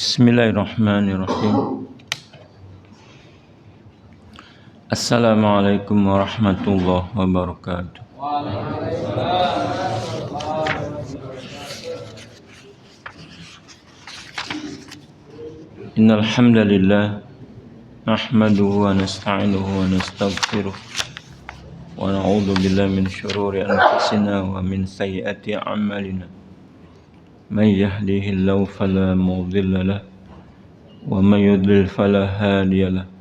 Bismillahirrahmanirrahim. Assalamualaikum warahmatullahi wabarakatuh. Innal hamdalillah nahmaduhu wa nasta'inuhu wa nastaghfiruh wa na'udzu billahi min shururi anfusina wa min sayyiati a'malina. May yahdihillahu fala mudilla lahu wa may yudlil fala hadiya lahu.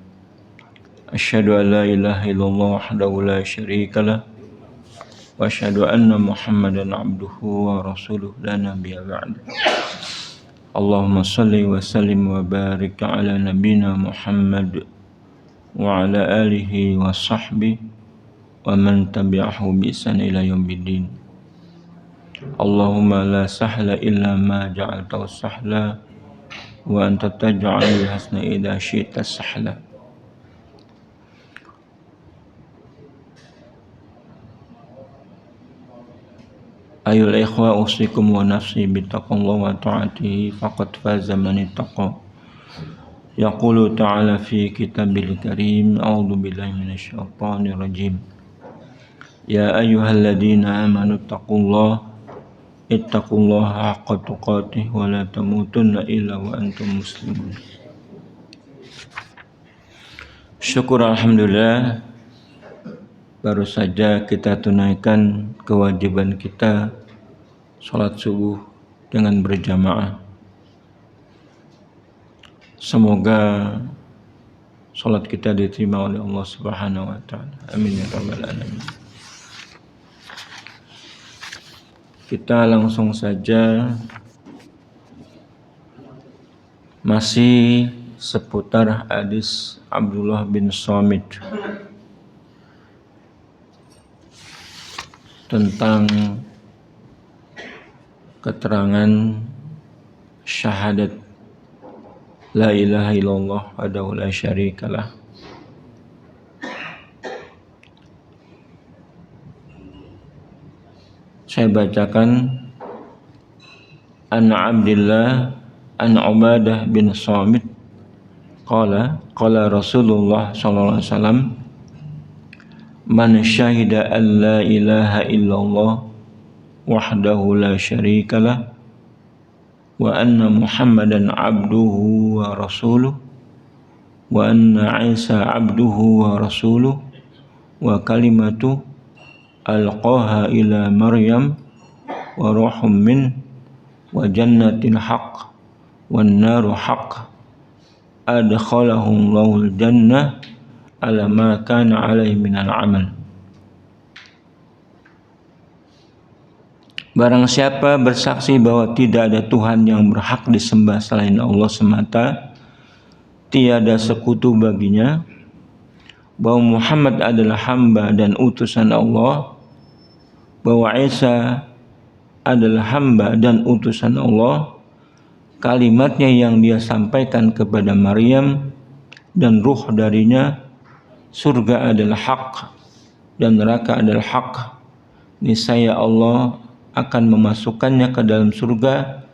Asyhadu an la ilaha illallah wahdahu la syarika lah wa asyhadu anna Muhammadan abduhu wa rasuluh la nabiyya ba'da. Allahumma shalli wa sallim wa barik ala nabiyyina Muhammad wa ala alihi wa sahbihi wa man tabi'ahu bi ihsan ila yaumiddin. Allahumma la sahla illa ma ja'altahu sahla wa anta taj'alul hasna idza syi'ta sahla. Ayul ikhwa usikum wa nafsi bittaqwallahi wa ta'atihi faqad faza man ittaqa. Yaqulu ta'ala fi kitabil karim, a'udzu billahi minasy syaithanir rajim. Ya ayyuhalladzina amanu ittaqullaha haqqa tuqatih wa la tamutunna illa wa antum muslimun. Syukur alhamdulillah, baru saja kita tunaikan kewajiban kita sholat subuh dengan berjamaah. Semoga sholat kita diterima oleh Allah Subhanahu wa ta'ala. Amin ya rabbal alamin. Kita langsung saja masih seputar hadis Abdullah bin Samit tentang keterangan syahadat la ilaha illallah wahdahu la syarikalah. Saya bacakan an Abdillah an Ubadah bin Samit qala Rasulullah sallallahu alaihi wasallam man syahida an la ilaha illallah wahdahu la syarikalah wa anna Muhammadan abduhu wa rasuluh wa anna Isa abduhu wa rasuluh wa kalimatu alqaha ila Maryam wa ruhum min wa jannatin haqq wan naru haqq adkhalahu Allahul jannah ala ma kana alaihi minal amal. Barang siapa bersaksi bahwa tidak ada Tuhan yang berhak disembah selain Allah semata, tiada sekutu baginya, bahwa Muhammad adalah hamba dan utusan Allah, bahwa Isa adalah hamba dan utusan Allah, kalimatnya yang dia sampaikan kepada Maryam dan ruh darinya, surga adalah hak dan neraka adalah hak. Niscaya Allah akan memasukkannya ke dalam surga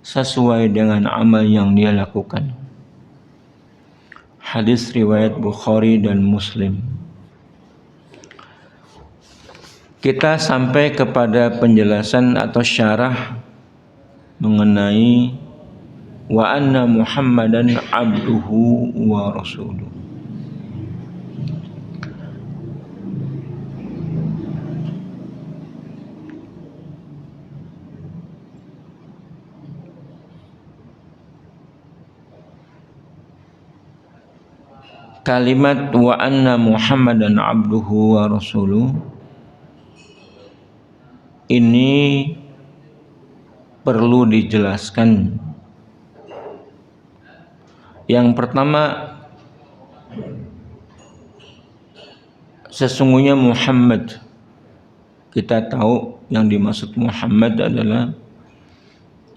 sesuai dengan amal yang dia lakukan. Hadis riwayat Bukhari dan Muslim. Kita sampai kepada penjelasan atau syarah mengenai wa anna Muhammadan abduhu wa rasuluh. Kalimat wa anna Muhammadan abduhu wa rasuluh ini perlu dijelaskan. Yang pertama, sesungguhnya Muhammad, kita tahu yang dimaksud Muhammad adalah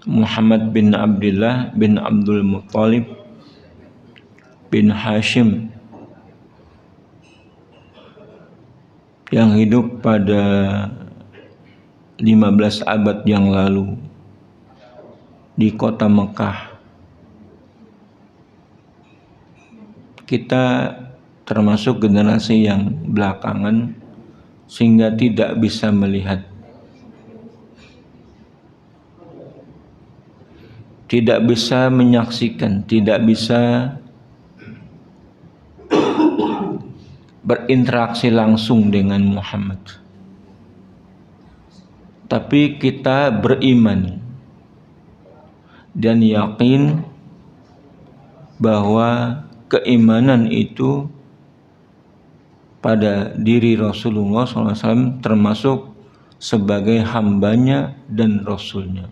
Muhammad bin Abdullah bin Abdul Muttalib bin Hashim yang hidup pada 15 abad yang lalu di kota Mekah. kita termasuk generasi yang belakangan sehingga tidak bisa melihat, tidak bisa menyaksikan, tidak bisa berinteraksi langsung dengan Muhammad. Tapi kita beriman dan yakin bahwa keimanan itu pada diri Rasulullah SAW termasuk sebagai hambanya dan Rasulnya.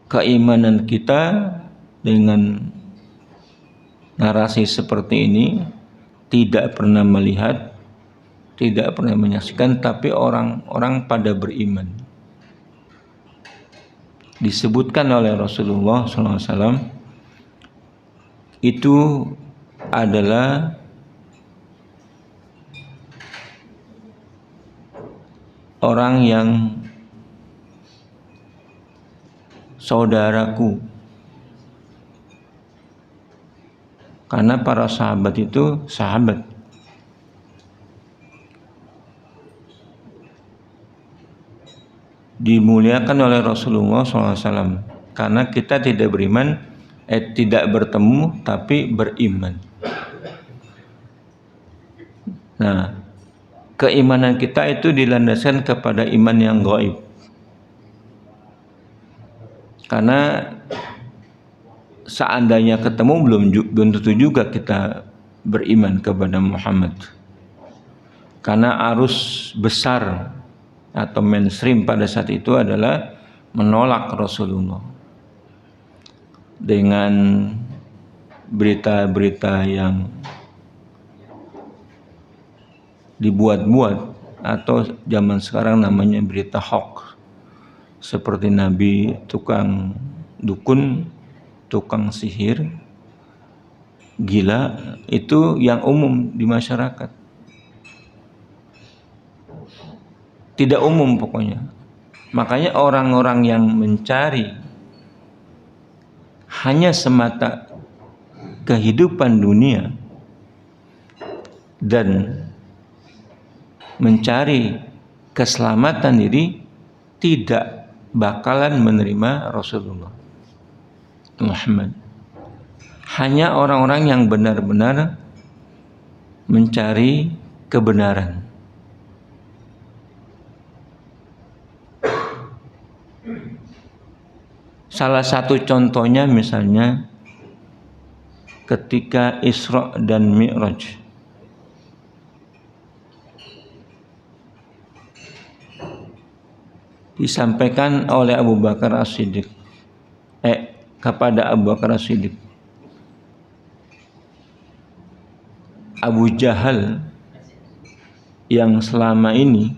Keimanan kita dengan narasi seperti ini, tidak pernah melihat, tidak pernah menyaksikan, tapi orang-orang pada beriman. Disebutkan oleh Rasulullah SAW itu adalah orang yang saudaraku, karena para sahabat itu sahabat. Dimuliakan oleh Rasulullah SAW karena kita tidak beriman, tidak bertemu tapi beriman. Nah, keimanan kita itu dilandaskan kepada iman yang gaib. Karena seandainya ketemu belum tentu juga kita beriman kepada Muhammad. Karena arus besar atau mainstream pada saat itu adalah menolak Rasulullah dengan berita-berita yang dibuat-buat atau zaman sekarang namanya berita hoax, seperti Nabi tukang dukun, tukang sihir, gila, itu yang umum di masyarakat. Tidak umum pokoknya. Makanya orang-orang yang mencari hanya semata kehidupan dunia dan mencari keselamatan diri tidak bakalan menerima Rasulullah Muhammad. Hanya orang-orang yang benar-benar mencari kebenaran. Salah satu contohnya misalnya ketika Isra dan Mi'raj. Disampaikan oleh Abu Bakar As-Siddiq kepada Abu Bakar As-Siddiq. Abu Jahal yang selama ini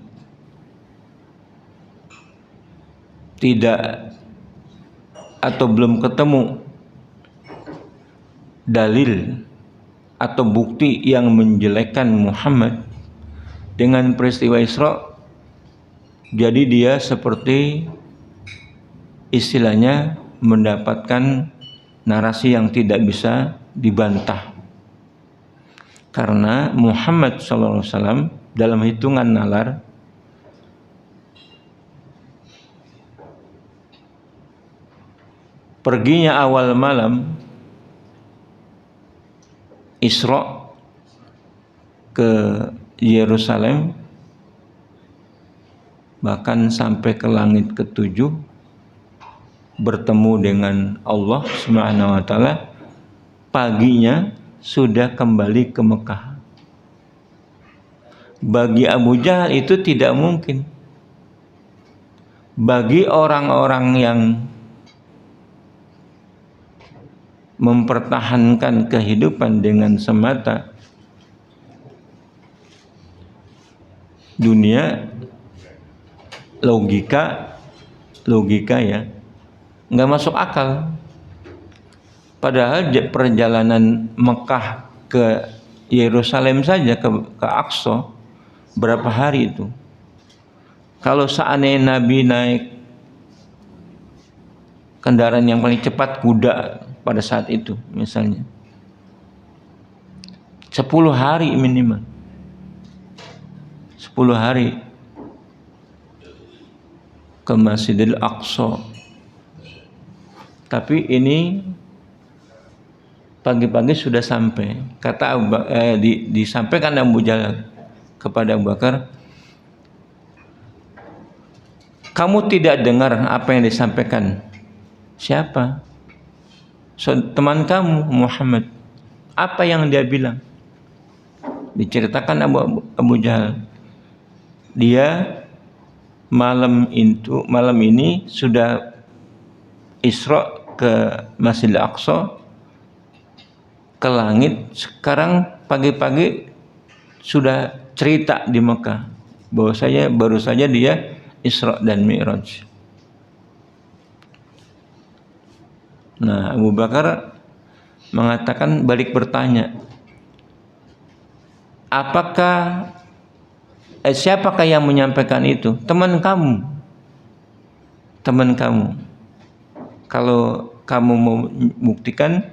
tidak atau belum ketemu dalil atau bukti yang menjelekkan Muhammad dengan peristiwa Isra, jadi dia seperti istilahnya mendapatkan narasi yang tidak bisa dibantah, karena Muhammad SAW dalam hitungan nalar perginya awal malam Isra ke Yerusalem, bahkan sampai ke langit ketujuh, bertemu dengan Allah Subhanahu wa taala, paginya sudah kembali ke Mekah. Bagi Abu Jahal itu tidak mungkin. Bagi orang-orang yang mempertahankan kehidupan dengan semata dunia, logika ya, nggak masuk akal. Padahal perjalanan Mekah ke Yerusalem saja, ke Aqsa, berapa hari itu? Kalau seandainya Nabi naik kendaraan yang paling cepat, kuda, pada saat itu misalnya 10 hari minimal, 10 hari ke Masjidil Aqsa. Tapi ini pagi-pagi sudah sampai. Kata disampaikan Abu Jahal kepada Abu Bakar, kamu tidak dengar apa yang disampaikan siapa? Teman kamu Muhammad. Apa yang dia bilang? Diceritakan Abu Jahal. Dia malam ini sudah Isra ke Masjidil Aqsa, ke langit. Sekarang pagi-pagi sudah cerita di Mekah bahwasanya baru saja dia Isra dan Mi'raj. Nah, Abu Bakar mengatakan, balik bertanya, siapakah yang menyampaikan itu? Teman kamu. Kalau kamu mau buktikan,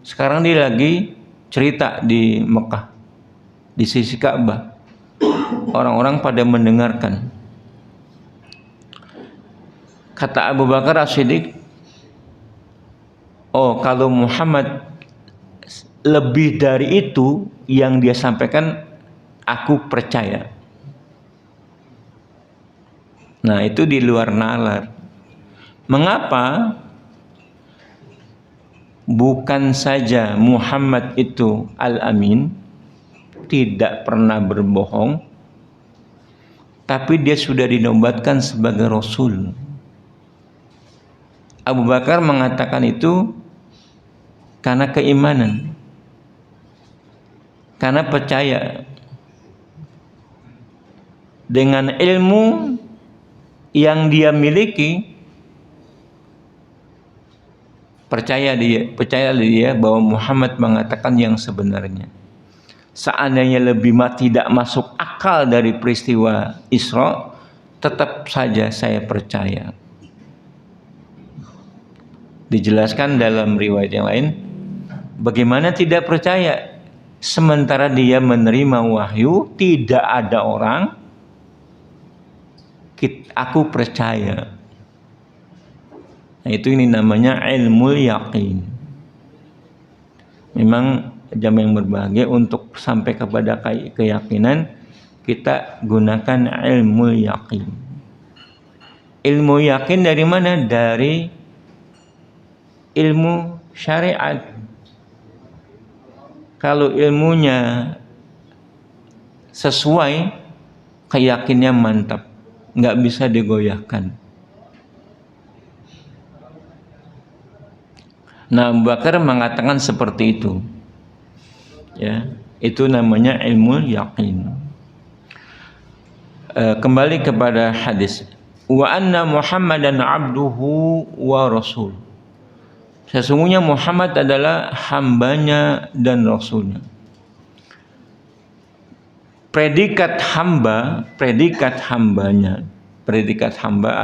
sekarang dia lagi cerita di Mekah, di sisi Ka'bah. Orang-orang pada mendengarkan. Kata Abu Bakar As-Siddiq, kalau Muhammad lebih dari itu yang dia sampaikan, aku percaya. Nah, itu di luar nalar. Mengapa? Bukan saja Muhammad itu Al-Amin, tidak pernah berbohong, tapi dia sudah dinobatkan sebagai Rasul. Abu Bakar mengatakan itu karena keimanan, karena percaya dengan ilmu yang dia miliki. Percaya dia bahwa Muhammad mengatakan yang sebenarnya. Seandainya lebih tidak masuk akal dari peristiwa Isra, tetap saja saya percaya. Dijelaskan dalam riwayat yang lain, bagaimana tidak percaya sementara dia menerima wahyu, tidak ada orang, aku percaya. Nah, ini namanya ilmu yakin. Memang jamaah yang berbahagia, untuk sampai kepada keyakinan kita gunakan ilmu yakin. Ilmu yakin dari mana? Dari ilmu syariat. Kalau ilmunya sesuai, keyakinannya mantap, nggak bisa digoyahkan. Nah, Abu Bakar mengatakan seperti itu. Ya, itu namanya ilmu yakin. Kembali kepada hadis, wa anna Muhammadan abduhu wa rasul. Sesungguhnya Muhammad adalah hambanya dan rasulnya. Predikat hamba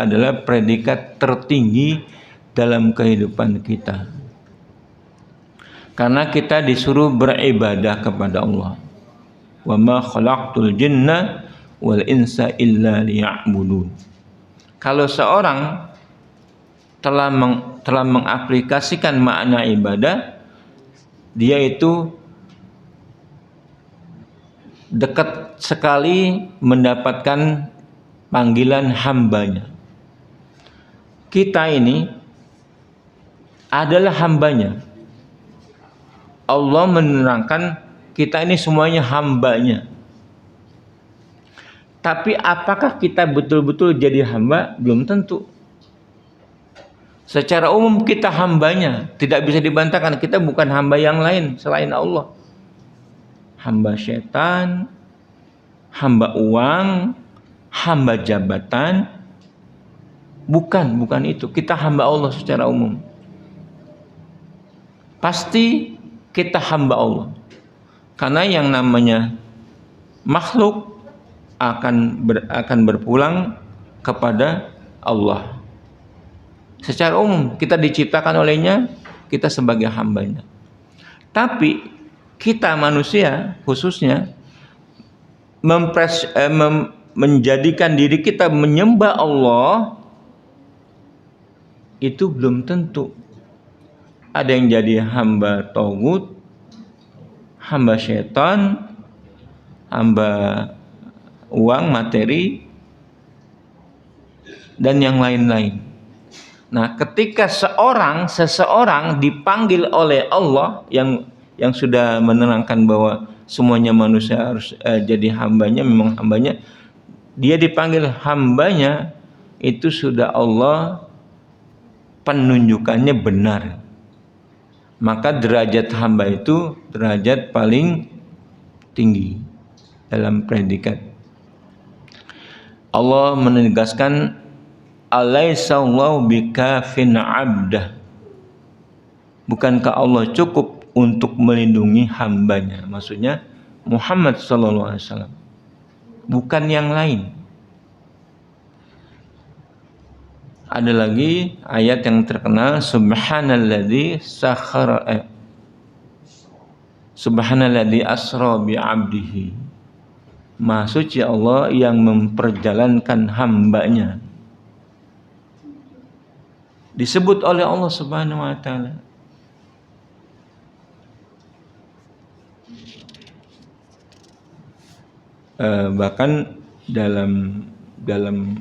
adalah predikat tertinggi dalam kehidupan kita. Karena kita disuruh beribadah kepada Allah. Wa ma khalaqtul jinna wal insa illa liya'budun. Kalau seorang telah mengaplikasikan makna ibadah, dia itu dekat sekali mendapatkan panggilan hambanya. Kita ini adalah hambanya. Allah menerangkan kita ini semuanya hambanya. Tapi apakah kita betul-betul jadi hamba? Belum tentu. Secara umum kita hambanya, tidak bisa dibantahkan. Kita bukan hamba yang lain selain Allah. Hamba setan, hamba uang, hamba jabatan. Bukan itu. Kita hamba Allah secara umum. Pasti kita hamba Allah. Karena yang namanya makhluk akan berpulang kepada Allah. Secara umum kita diciptakan olehnya, kita sebagai hambanya. Tapi kita manusia khususnya menjadikan diri kita menyembah Allah itu belum tentu. Ada yang jadi hamba tagut, hamba syaitan, hamba uang, materi, dan yang lain-lain. Nah, ketika seseorang dipanggil oleh Allah yang sudah menerangkan bahwa semuanya manusia harus jadi hambanya, memang hambanya, dia dipanggil hambanya, itu sudah Allah penunjukannya benar. Maka derajat hamba itu derajat paling tinggi dalam predikat. Allah menegaskan, alaihissallahu bikafin abdah. Bukankah Allah cukup untuk melindungi hambanya? Maksudnya Muhammad SAW, bukan yang lain. Ada lagi ayat yang terkenal, subhanalladzi asra bi 'abdihi. Maha suci Allah yang memperjalankan hambanya. Disebut oleh Allah Subhanahu wa taala. Bahkan dalam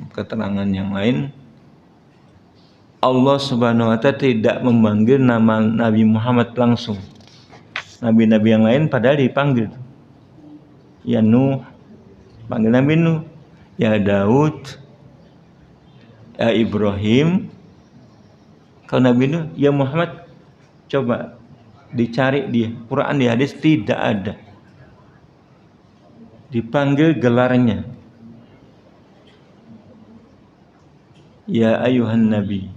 keterangan yang lain, Allah Subhanahu wa taala tidak memanggil nama Nabi Muhammad langsung. Nabi-nabi yang lain padahal dipanggil. Ya Nuh, panggil Nabi Nuh. Ya Daud, ya Ibrahim. Kalau Nabi Nuh, ya Muhammad, coba dicari di Quran, di hadis tidak ada. Dipanggil gelarnya. Ya ayuhan Nabi.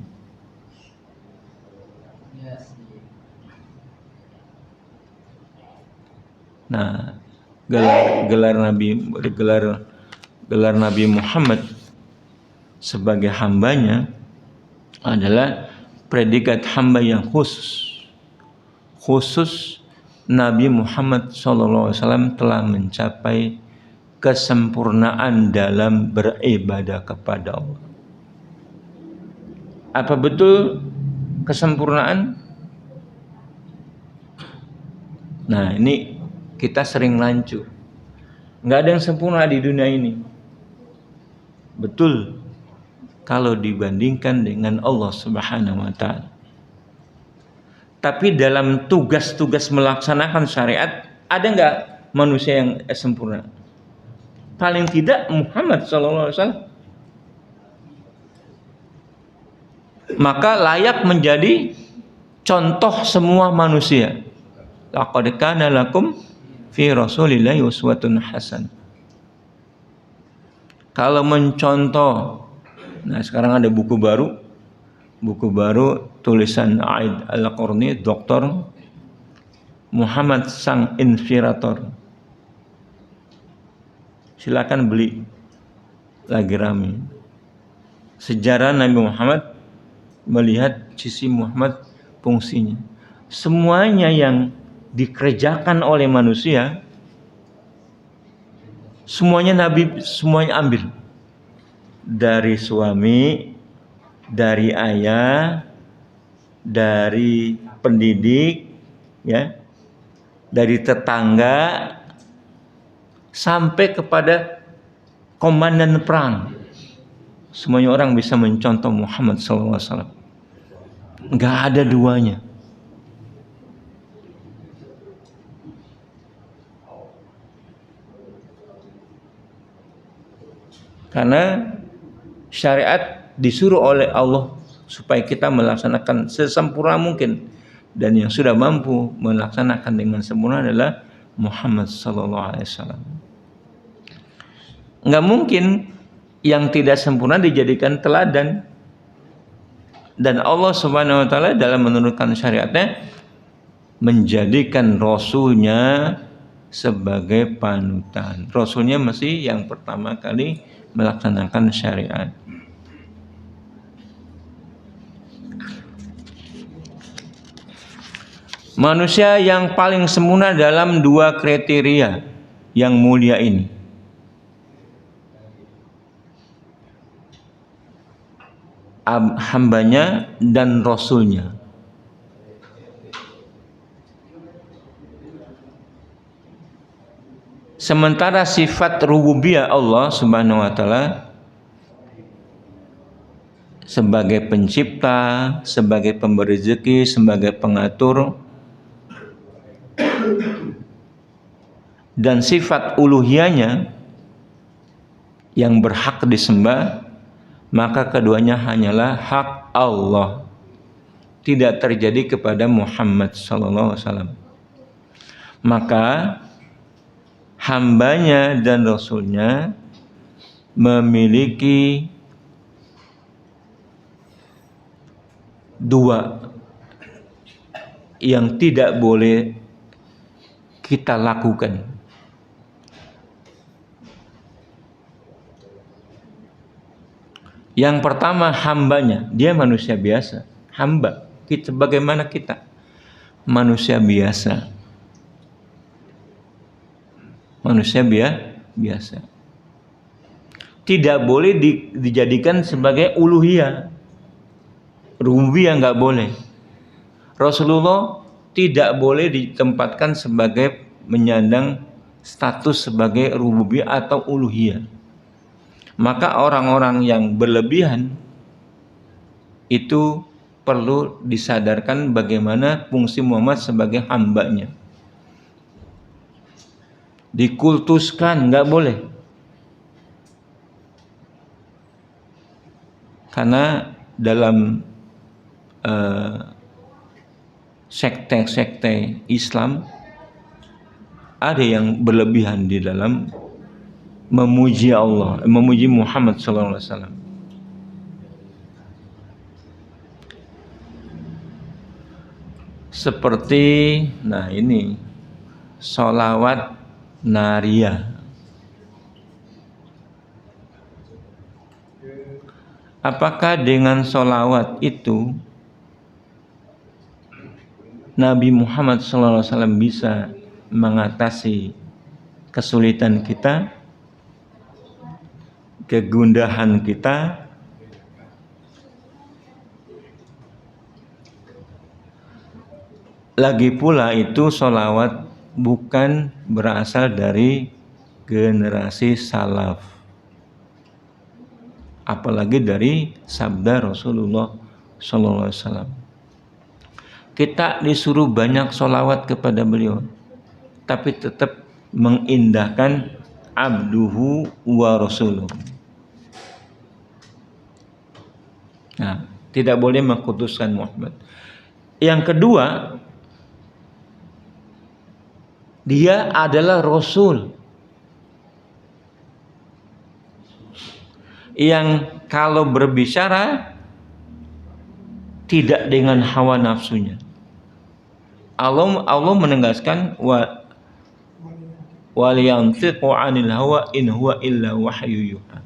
Nah, gelar Nabi Muhammad sebagai hambanya adalah predikat hamba yang khusus. Nabi Muhammad SAW telah mencapai kesempurnaan dalam beribadah kepada Allah. Apa betul kesempurnaan? Nah, ini kita sering rancu. Nggak ada yang sempurna di dunia ini. Betul, kalau dibandingkan dengan Allah Subhanahu wa taala. Tapi dalam tugas-tugas melaksanakan syariat, ada nggak manusia yang sempurna? Paling tidak Muhammad SAW. Maka layak menjadi contoh semua manusia. Laqad kana lakum fi Rasulillahi uswatun hasan. Kalau mencontoh, nah sekarang ada buku baru tulisan Aid Al-Qarni, Dr. Muhammad Sang Inspirator. Silakan beli, lagi rame. Sejarah Nabi Muhammad, melihat sisi Muhammad, fungsinya. Semuanya yang dikerjakan oleh manusia, semuanya ambil. Dari suami, dari ayah, dari pendidik, ya, dari tetangga, sampai kepada komandan perang. Semuanya orang bisa mencontoh Muhammad SAW. Nggak ada duanya. Karena syariat disuruh oleh Allah supaya kita melaksanakan sesempurna mungkin, dan yang sudah mampu melaksanakan dengan sempurna adalah Muhammad SAW. Nggak mungkin yang tidak sempurna dijadikan teladan. Dan Allah Subhanahu wa taala dalam menurunkan syariatnya menjadikan rasulnya sebagai panutan. Rasulnya mesti yang pertama kali melaksanakan syariat. Manusia yang paling sempurna dalam dua kriteria yang mulia ini. Hambanya dan rasulnya. Sementara sifat rububiyah Allah Subhanahu wa taala sebagai pencipta, sebagai pemberi rezeki, sebagai pengatur, dan sifat uluhiyahnya yang berhak disembah, maka keduanya hanyalah hak Allah, tidak terjadi kepada Muhammad sallallahu alaihi wasallam. Maka hambanya dan rasulnya memiliki dua yang tidak boleh kita lakukan. Yang pertama, hambanya, dia manusia biasa, hamba. Kita bagaimana kita? Manusia biasa. Manusia biasa. Tidak boleh dijadikan sebagai uluhiyah. Rububiyah nggak boleh. Rasulullah tidak boleh ditempatkan sebagai menyandang status sebagai rububiyah atau uluhiyah. Maka orang-orang yang berlebihan itu perlu disadarkan bagaimana fungsi Muhammad sebagai hambanya. Dikultuskan nggak boleh. Karena dalam sekte-sekte Islam ada yang berlebihan di dalam memuji Allah, memuji Muhammad sallallahu alaihi wasallam. Seperti ini sholawat nariyah. Apakah dengan sholawat itu Nabi Muhammad sallallahu alaihi wasallam bisa mengatasi kesulitan kita, kegundahan kita? Lagi pula itu sholawat bukan berasal dari generasi salaf, apalagi dari sabda Rasulullah sallallahu alaihi wasallam. Kita disuruh banyak sholawat kepada beliau, tapi tetap mengindahkan abduhu wa rasuluh. Nah, tidak boleh mengkuduskan Muhammad. Yang kedua, dia adalah Rasul yang kalau berbicara tidak dengan hawa nafsunya. Allah menegaskan wal yantiqu 'anil hawa in huwa illa wahyu yuha.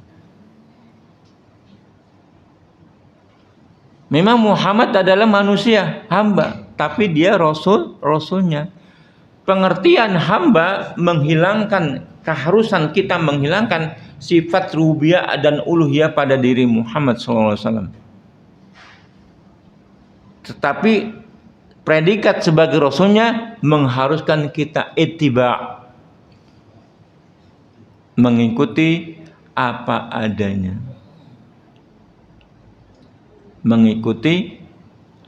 Memang Muhammad adalah manusia, hamba, tapi dia rasulnya. Pengertian hamba menghilangkan keharusan kita menghilangkan sifat rububiyah dan uluhiyah pada diri Muhammad SAW. Tetapi predikat sebagai rasulnya mengharuskan kita ittiba', mengikuti apa adanya. Mengikuti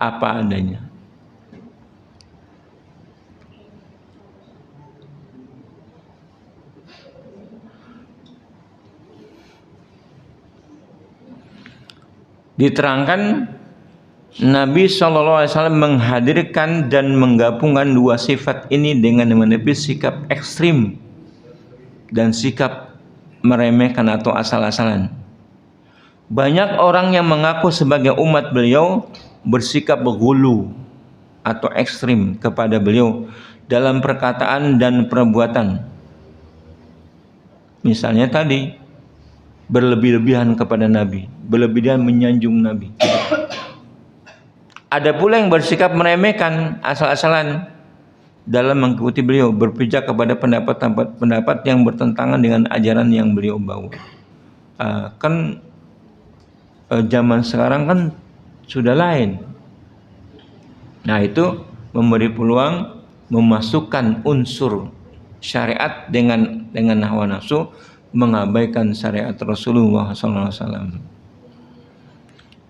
apa adanya. Diterangkan Nabi SAW menghadirkan dan menggabungkan dua sifat ini dengan menepis sikap ekstrim dan sikap meremehkan atau asal-asalan. Banyak orang yang mengaku sebagai umat beliau bersikap ghulu atau ekstrim kepada beliau dalam perkataan dan perbuatan. Misalnya tadi, berlebih-lebihan kepada Nabi, berlebihan menyanjung Nabi. Ada pula yang bersikap meremehkan asal-asalan dalam mengikuti beliau, berpijak kepada pendapat yang bertentangan dengan ajaran yang beliau bawa. Zaman sekarang kan sudah lain. Nah, itu memberi peluang memasukkan unsur syariat dengan hawa nafsu, mengabaikan syariat Rasulullah SAW.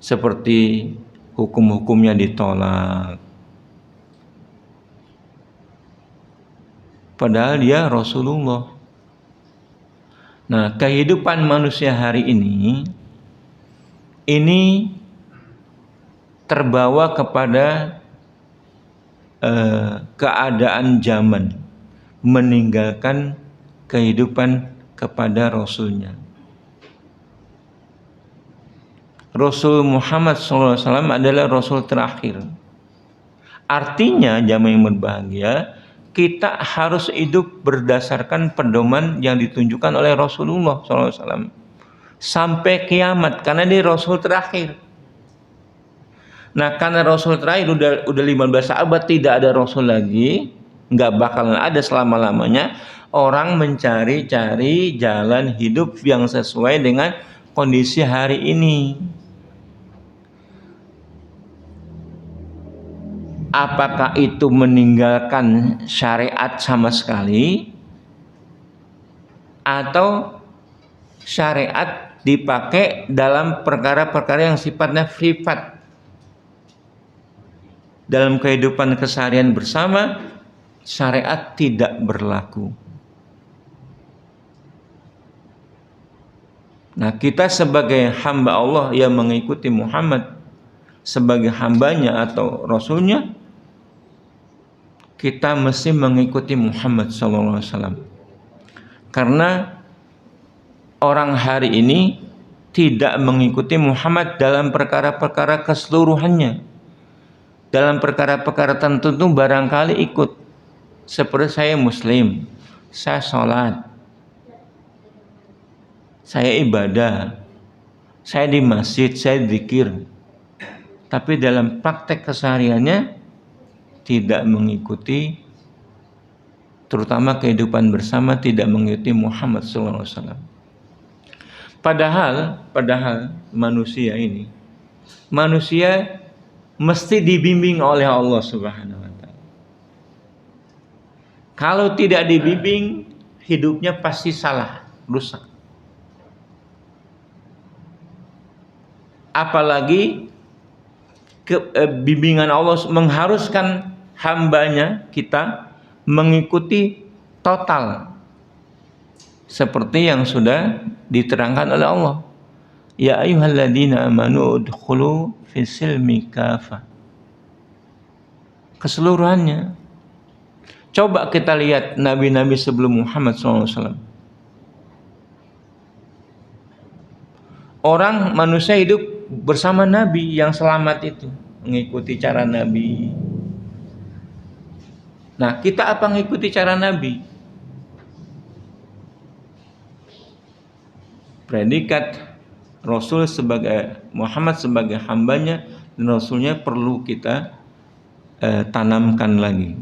Seperti hukum-hukumnya ditolak, padahal dia Rasulullah. Nah, kehidupan manusia hari ini terbawa kepada keadaan zaman, meninggalkan kehidupan kepada Rasulnya. Rasul Muhammad SAW adalah Rasul terakhir. Artinya jamaah yang berbahagia, kita harus hidup berdasarkan pedoman yang ditunjukkan oleh Rasulullah SAW sampai kiamat, karena dia Rasul terakhir. Nah, karena Rasul terakhir udah 15 abad tidak ada Rasul lagi, nggak bakalan ada selama-lamanya. Orang mencari-cari jalan hidup yang sesuai dengan kondisi hari ini. Apakah itu meninggalkan syariat sama sekali, atau syariat dipakai dalam perkara-perkara yang sifatnya privat? Dalam kehidupan keseharian bersama, syariat tidak berlaku. Nah, kita sebagai hamba Allah yang mengikuti Muhammad sebagai hambanya atau Rasulnya, kita mesti mengikuti Muhammad SAW. Karena orang hari ini tidak mengikuti Muhammad dalam perkara-perkara keseluruhannya. Dalam perkara-perkara tertentu barangkali ikut. Seperti saya Muslim, saya sholat, saya ibadah, saya di masjid, saya zikir. Tapi dalam praktek kesehariannya tidak mengikuti, terutama kehidupan bersama, tidak mengikuti Muhammad SAW. Padahal manusia mesti dibimbing oleh Allah Subhanahu wa Ta'ala. Kalau tidak dibimbing, hidupnya pasti salah, rusak. Apalagi bimbingan Allah mengharuskan hambanya, kita mengikuti total seperti yang sudah diterangkan oleh Allah. Ya ayyuhalladzina amanu udkhulu fis-silmi kafah. Keseluruhannya. Coba kita lihat nabi-nabi sebelum Muhammad SAW. Orang manusia hidup bersama Nabi yang selamat itu, mengikuti cara Nabi. Nah, kita apa mengikuti cara Nabi? Predikat Rasul sebagai Muhammad sebagai hambanya dan Rasulnya perlu kita tanamkan lagi.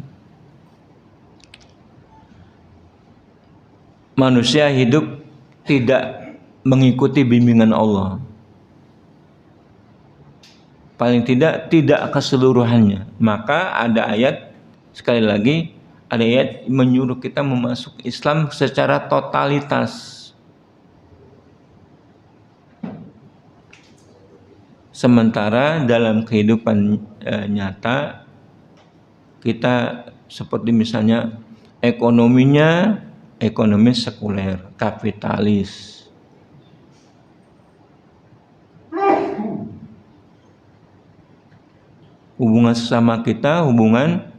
Manusia hidup tidak mengikuti bimbingan Allah. Paling tidak keseluruhannya. Maka ada ayat, sekali lagi, ada ayat menyuruh kita memasuk Islam secara totalitas. Sementara dalam kehidupan nyata, kita seperti misalnya ekonominya, ekonomi sekuler, kapitalis. Hubungan sesama kita hubungan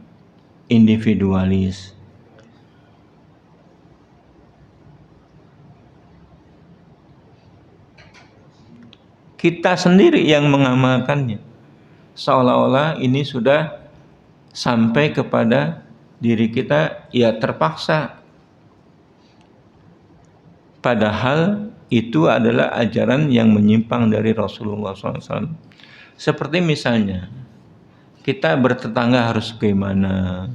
individualis. Kita sendiri yang mengamalkannya. Seolah-olah ini sudah sampai kepada diri kita, ya terpaksa. Padahal itu adalah ajaran yang menyimpang dari Rasulullah SAW. Seperti misalnya, kita bertetangga harus bagaimana,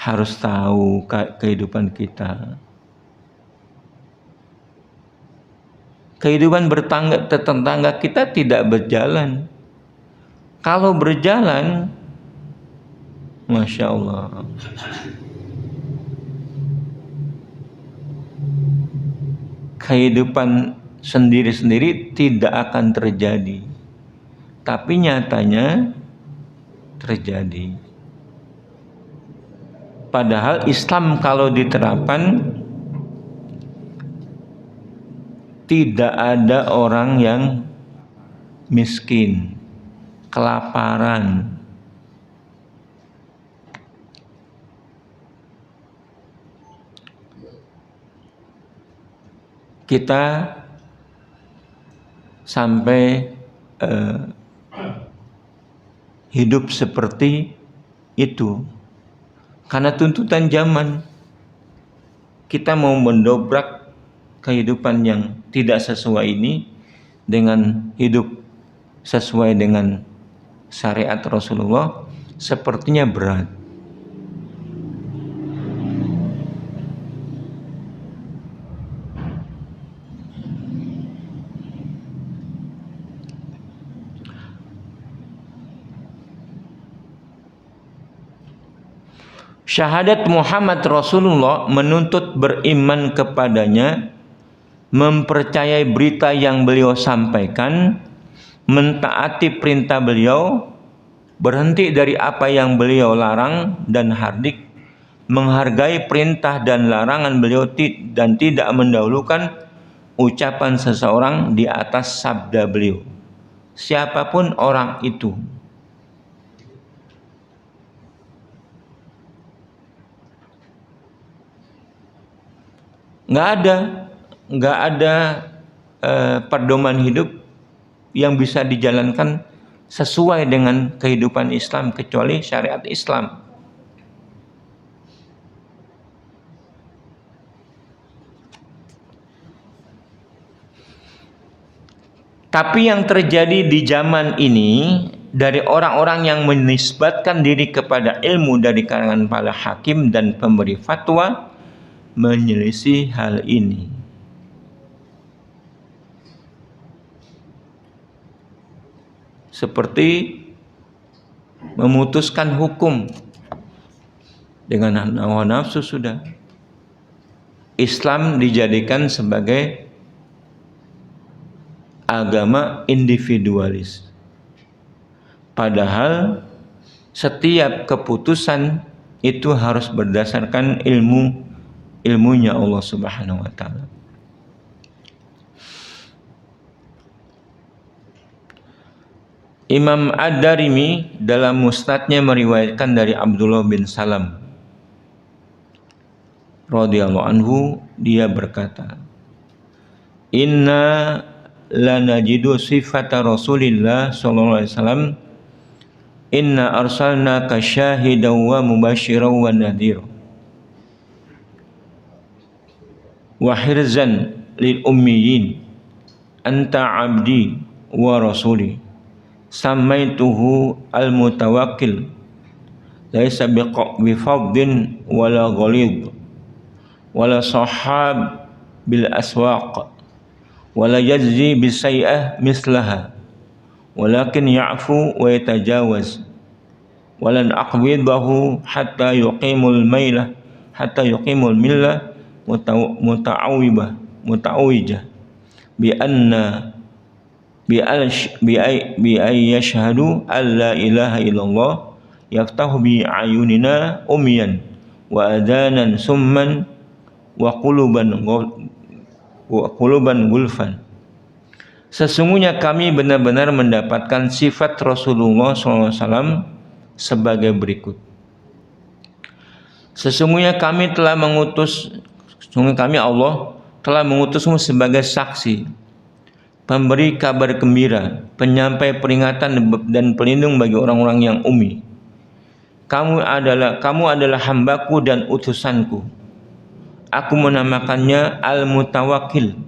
harus tahu kehidupan kita. Kehidupan tetangga kita tidak berjalan. Kalau berjalan, Masya Allah, kehidupan sendiri-sendiri tidak akan terjadi. Tapi nyatanya terjadi. Padahal Islam kalau diterapkan, tidak ada orang yang miskin, kelaparan. Kita sampai hidup seperti itu karena tuntutan zaman. Kita mau mendobrak kehidupan yang tidak sesuai ini dengan hidup sesuai dengan syariat Rasulullah, sepertinya berat. Syahadat Muhammad Rasulullah menuntut beriman kepadanya, mempercayai berita yang beliau sampaikan, mentaati perintah beliau, berhenti dari apa yang beliau larang dan hardik, menghargai perintah dan larangan beliau dan tidak mendahulukan ucapan seseorang di atas sabda beliau, siapapun orang itu. Nggak ada pedoman hidup yang bisa dijalankan sesuai dengan kehidupan Islam kecuali syariat Islam. Tapi yang terjadi di zaman ini dari orang-orang yang menisbatkan diri kepada ilmu dari kalangan para hakim dan pemberi fatwa menyelisih hal ini. Seperti memutuskan hukum dengan hawa nafsu sudah. Islam dijadikan sebagai agama individualis. Padahal setiap keputusan itu harus berdasarkan ilmunya Allah Subhanahu wa taala. Imam Ad-Darimi dalam musnadnya meriwayatkan dari Abdullah bin Salam radhiyallahu anhu, dia berkata, "Inna lanajidu sifata Rasulillah sallallahu alaihi wasallam, inna arsalnaka syahidan wa mubasyiran wa nadhira wa hirzan lil ummiyin, anta abdi wa rasuli, samaituhu al mutawakkil, laisa bifaddin wala ghalid wala sahab bil aswaq wala yajzi bisay'ah mislaha, walakin ya'fu wa yatajawaz, walan aqbidahu hatta yuqimul millah muta'awwijah bi yashhadu an la ilaha illallah, yaftahu bi ayunina umyan wa adanan summan wa quluban gulfan. Sesungguhnya kami benar-benar mendapatkan sifat Rasulullah SAW sebagai berikut. Sesungguhnya kami Allah telah mengutusmu sebagai saksi, pemberi kabar gembira, penyampai peringatan dan pelindung bagi orang-orang yang ummi. Kamu adalah hambaku dan utusanku. Aku menamakannya Al-Mutawakkil,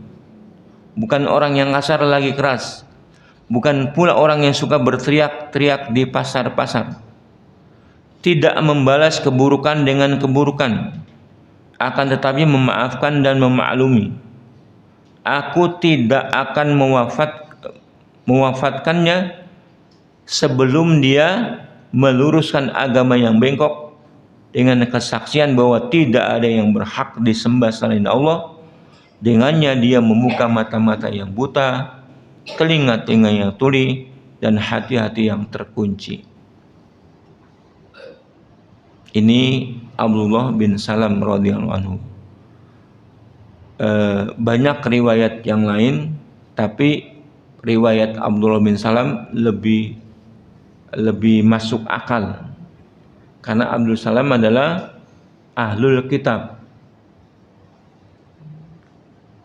bukan orang yang kasar lagi keras, bukan pula orang yang suka berteriak-teriak di pasar-pasar. tidak membalas keburukan dengan keburukan, akan tetapi memaafkan dan memaklumi. Aku tidak akan mewafatkannya sebelum dia meluruskan agama yang bengkok dengan kesaksian bahwa tidak ada yang berhak disembah selain Allah. Dengannya dia membuka mata-mata yang buta, telinga-telinga yang tuli, dan hati-hati yang terkunci. Ini Abdullah bin Salam radhiyallahu anhu. Banyak riwayat yang lain, tapi riwayat Abdullah bin Salam lebih masuk akal, karena Abdul Salam adalah ahlul kitab.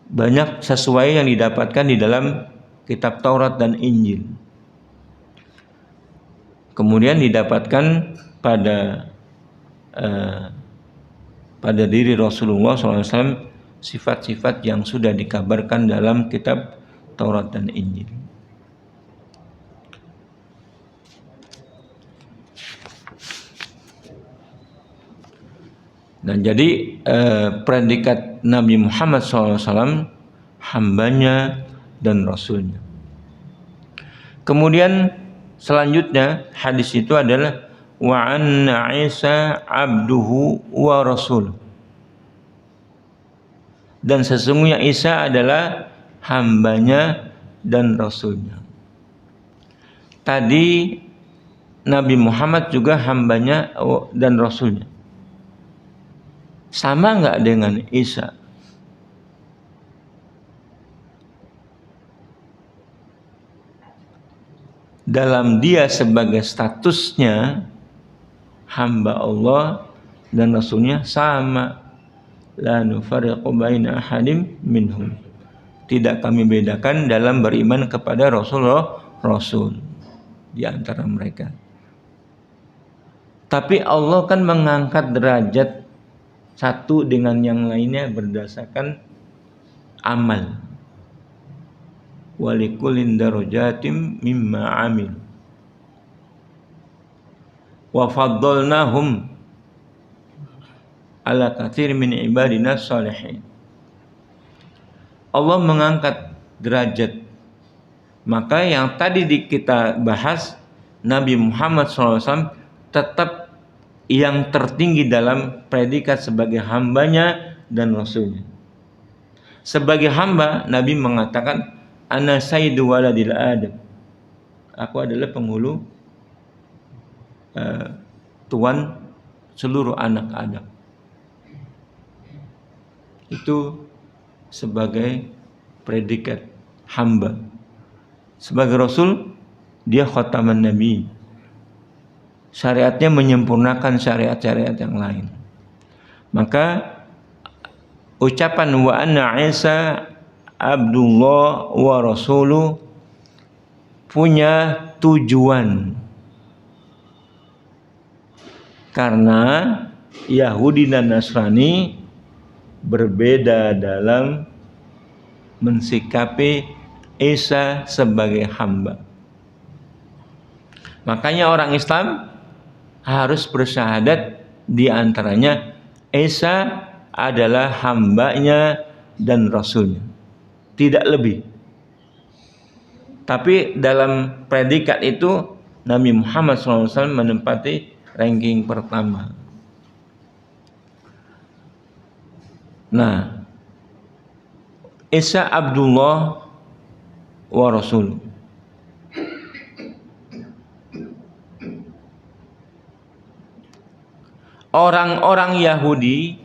Banyak sesuai yang didapatkan di dalam kitab Taurat dan Injil. Kemudian didapatkan pada diri Rasulullah SAW sifat-sifat yang sudah dikabarkan dalam kitab Taurat dan Injil. Dan jadi predikat Nabi Muhammad SAW hambanya dan rasulnya. Kemudian selanjutnya hadis itu adalah wa anna Isa abduhu wa rasul. Dan sesungguhnya Isa adalah hambanya dan rasulnya. Tadi Nabi Muhammad juga hambanya dan rasulnya. Sama nggak dengan Isa? Dalam dia sebagai statusnya hamba Allah dan Rasulnya sama. La nufarriqu baina ahadim minhum. Tidak kami bedakan dalam beriman kepada Rasul di antara mereka. Tapi Allah kan mengangkat derajat satu dengan yang lainnya berdasarkan amal. Walikullin darajatim mimma amil. Wa faddalnahum ala katsir min ibadina shalihin. Allah mengangkat derajat. Maka yang tadi kita bahas, Nabi Muhammad SAW tetap yang tertinggi dalam predikat sebagai hambanya dan rasulnya. Sebagai hamba, Nabi mengatakan, Ana sayyidu waladil Adam. Aku adalah penghulu tuan seluruh anak Adam. Itu sebagai predikat hamba. Sebagai rasul, dia khataman nabi. Syariatnya menyempurnakan syariat-syariat yang lain. Maka ucapan wa anna Isa Abdullah wa rasuluh punya tujuan. Karena Yahudi dan Nasrani berbeda dalam mensikapi Isa sebagai hamba. Makanya orang Islam harus bersyahadat, di antaranya Isa adalah hambanya dan rasulnya, tidak lebih. Tapi dalam predikat itu Nabi Muhammad SAW menempati ranking pertama. Nah, Isa Abdullah wa Rasul. Orang-orang Yahudi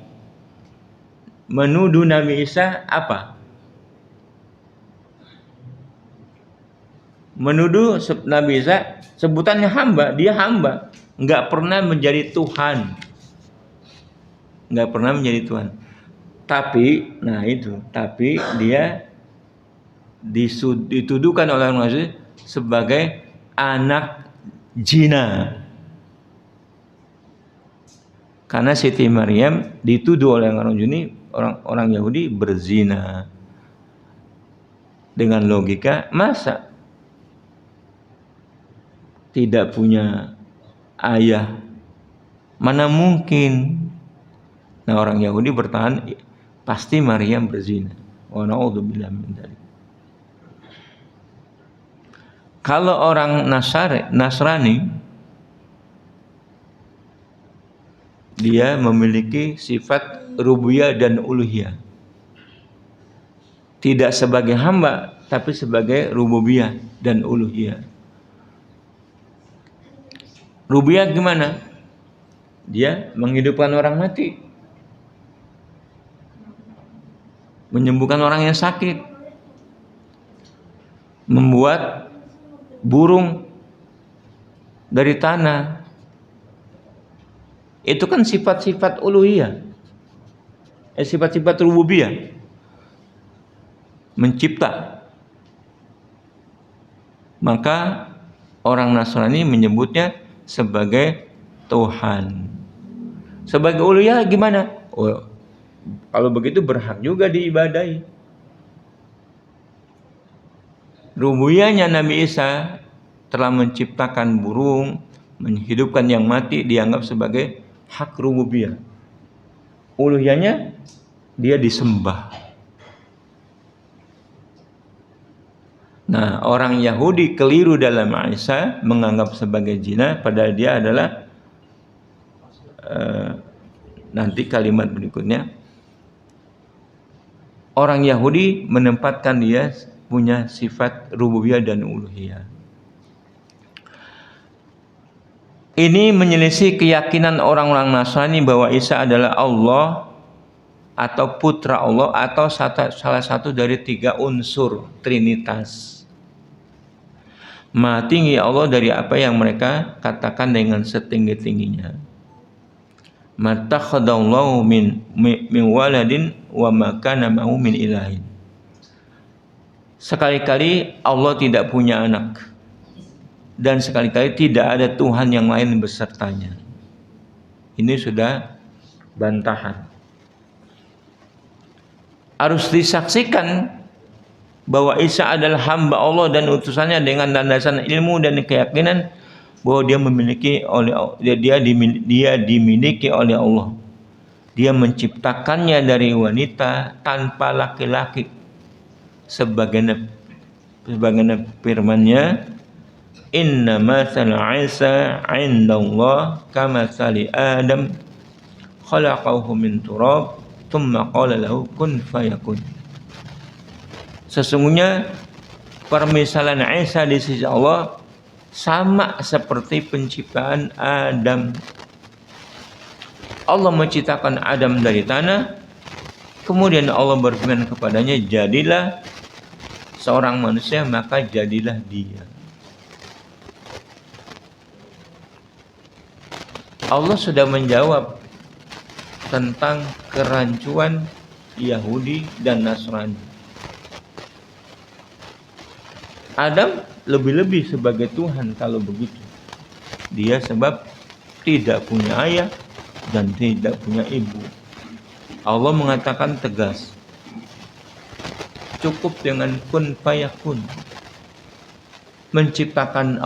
menuduh Nabi Isa apa? Menuduh Nabi Isa sebutannya hamba, dia hamba, nggak pernah menjadi Tuhan, nggak pernah menjadi Tuhan. Tapi, tapi dia dituduhkan oleh orang Yahudi sebagai anak zina. Karena Siti Maryam dituduh oleh orang Yahudi berzina. Dengan logika, masa tidak punya ayah Mana mungkin? Nah, orang Yahudi bertahan, pasti Maryam berzina. Wa na'udzubillah min dzalik. Kalau orang Nasrani, dia memiliki sifat rububiyah dan uluhiyah. Tidak sebagai hamba, tapi sebagai rububiyah dan uluhiyah. Rububiyah gimana? Dia menghidupkan orang mati, menyembuhkan orang yang sakit, membuat burung dari tanah. Itu kan sifat-sifat uluhiyah, sifat-sifat rububiyah. Mencipta. Maka orang Nasrani menyebutnya sebagai Tuhan. Sebagai uluhiyah gimana? Oh, kalau begitu berhak juga diibadahi. Rububiyahnya Nabi Isa telah menciptakan burung, menghidupkan yang mati, dianggap sebagai hak rububiyah. Uluhiyahnya dia disembah. Nah, orang Yahudi keliru dalam Isa, menganggap sebagai zina, padahal dia adalah nanti kalimat berikutnya. Orang Yahudi menempatkan dia punya sifat rububiyah dan uluhiyah. Ini menyelisih keyakinan orang-orang Nasrani bahwa Isa adalah Allah atau putra Allah atau salah satu dari 3 unsur Trinitas. Maha tinggi Allah dari apa yang mereka katakan dengan setinggi-tingginya. Matakhadallahu min waladin wa ma kana ma'hu min ilahin. Sekali-kali Allah tidak punya anak, dan sekali-kali tidak ada Tuhan yang lain besertanya. Ini sudah bantahan. Harus disaksikan bahwa Isa adalah hamba Allah dan utusannya dengan landasan ilmu dan keyakinan bahwa dia dimiliki oleh Allah. Dia menciptakannya dari wanita tanpa laki-laki. Sebagaimana firman-Nya, inna matsala Isa 'indallah kamatsali Adam khalaqahu min turab tsumma qala lahu kun fayakun. Sesungguhnya permisalan Isa di sisi Allah sama seperti penciptaan Adam. Allah menciptakan Adam dari tanah, kemudian Allah berfirman kepadanya, jadilah seorang manusia, maka jadilah dia. Allah sudah menjawab tentang kerancuan Yahudi dan Nasrani. Adam lebih-lebih sebagai Tuhan kalau begitu. Dia sebab tidak punya ayah dan tidak punya ibu. Allah mengatakan tegas, cukup dengan kun fayakun. Menciptakan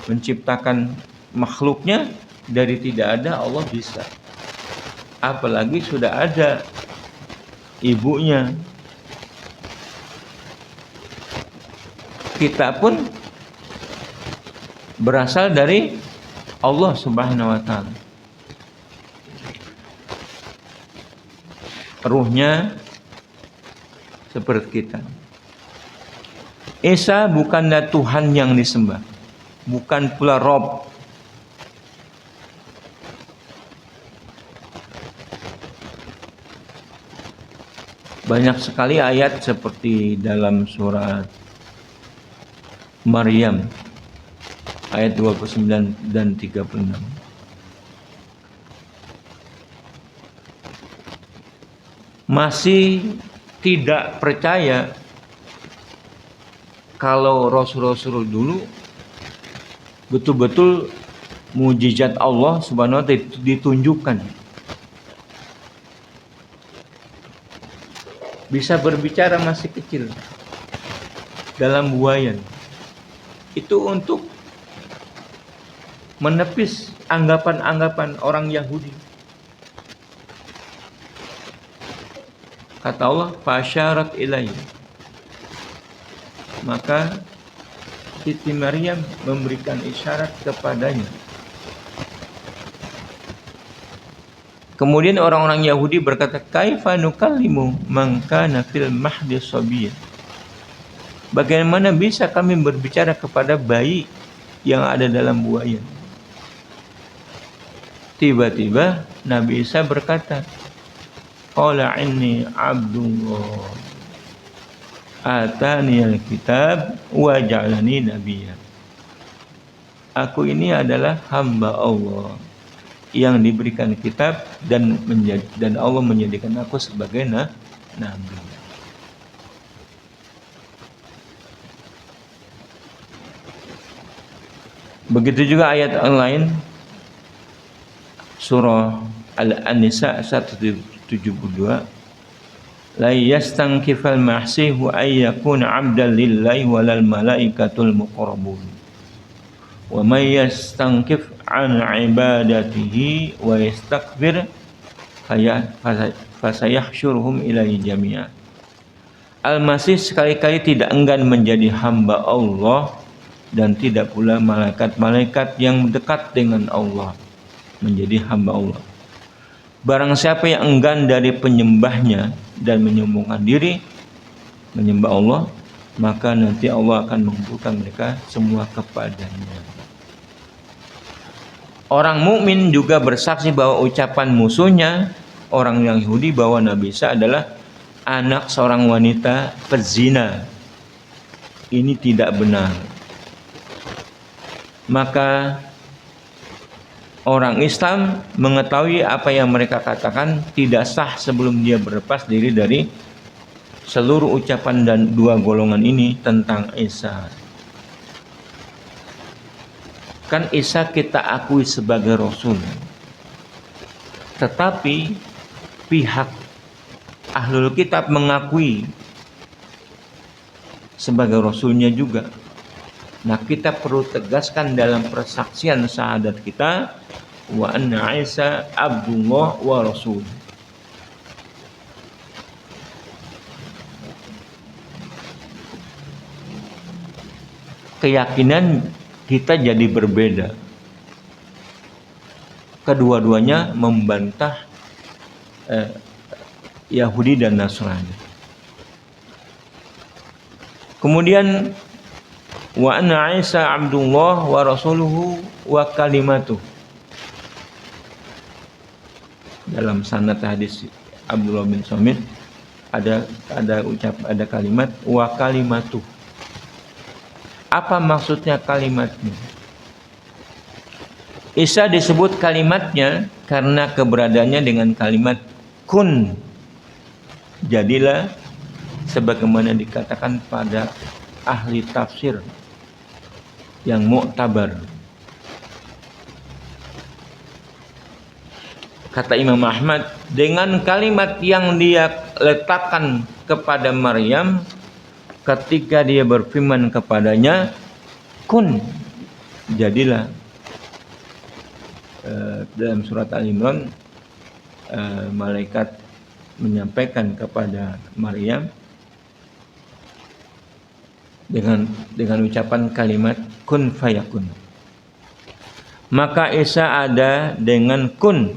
menciptakan makhluknya dari tidak ada, Allah bisa. Apalagi sudah ada ibunya. Kita pun berasal dari Allah Subhanahu wa taala. Ruhnya seperti kita. Isa bukanlah Tuhan yang disembah, bukan pula Rob. Banyak sekali ayat seperti dalam surat Maryam ayat 29 dan 36. Masih tidak percaya kalau Rasul-Rasul dulu betul-betul mukjizat Allah Subhanahu wa taala ditunjukkan. Bisa berbicara masih kecil dalam buayan. Itu untuk menepis anggapan-anggapan orang Yahudi. Kata Allah, fasyarat ilaihi. Maka Siti Maryam memberikan isyarat kepadanya. Kemudian orang-orang Yahudi berkata, kaifa nukallimu man kana fil mahdi sabiyyan. Bagaimana bisa kami berbicara kepada bayi yang ada dalam buayan? Tiba-tiba Nabi Isa berkata, qala inni abdullah atani alkitab wa ja'alani nabiyya. Aku ini adalah hamba Allah yang diberikan kitab dan Allah menjadikan aku sebagai nabi. Begitu juga ayat lain surah Al-Nisa 172, la yastankifal mahsihu ay yakuna 'abdan lillahi walal malaikatul muqarrabun wa may yastankif an ibadatihi wa yastakbir fasayahsyuruhum ilaihi jami'a. Al-Masih sekali-kali tidak enggan menjadi hamba Allah dan tidak pula malaikat-malaikat yang dekat dengan Allah menjadi hamba Allah. Barang siapa yang enggan dari penyembahnya dan menyombongkan diri menyembah Allah, maka nanti Allah akan mengumpulkan mereka semua kepadanya. Orang mukmin juga bersaksi bahwa ucapan musuhnya orang yang Yahudi bahwa Nabi Isa adalah anak seorang wanita pezina. Ini tidak benar. Maka orang Islam mengetahui apa yang mereka katakan tidak sah sebelum dia berlepas diri dari seluruh ucapan dan dua golongan ini tentang Isa. Kan Isa kita akui sebagai Rasul, tetapi pihak Ahlul Kitab mengakui sebagai Rasulnya juga. Nah, kita perlu tegaskan dalam persaksian syahadat kita, wa anna Isa abdullah wa rasul. Keyakinan kita jadi berbeda. Kedua-duanya membantah Yahudi dan Nasrani. Kemudian wa anna Isa abdullah wa rasuluhu wa kalimatuh. Dalam sanad hadis Abdullah bin Samit ada kalimat wa kalimatuh. Apa maksudnya kalimatnya? Isa disebut kalimatnya karena keberadaannya dengan kalimat kun. Jadilah, sebagaimana dikatakan pada ahli tafsir yang mu'tabar. Kata Imam Ahmad, dengan kalimat yang dia letakkan kepada Maryam ketika dia berfirman kepadanya, kun, jadilah. Dalam surat Al-Imran, malaikat menyampaikan kepada Maryam dengan ucapan kalimat kun fayakun. Maka Isa ada dengan kun.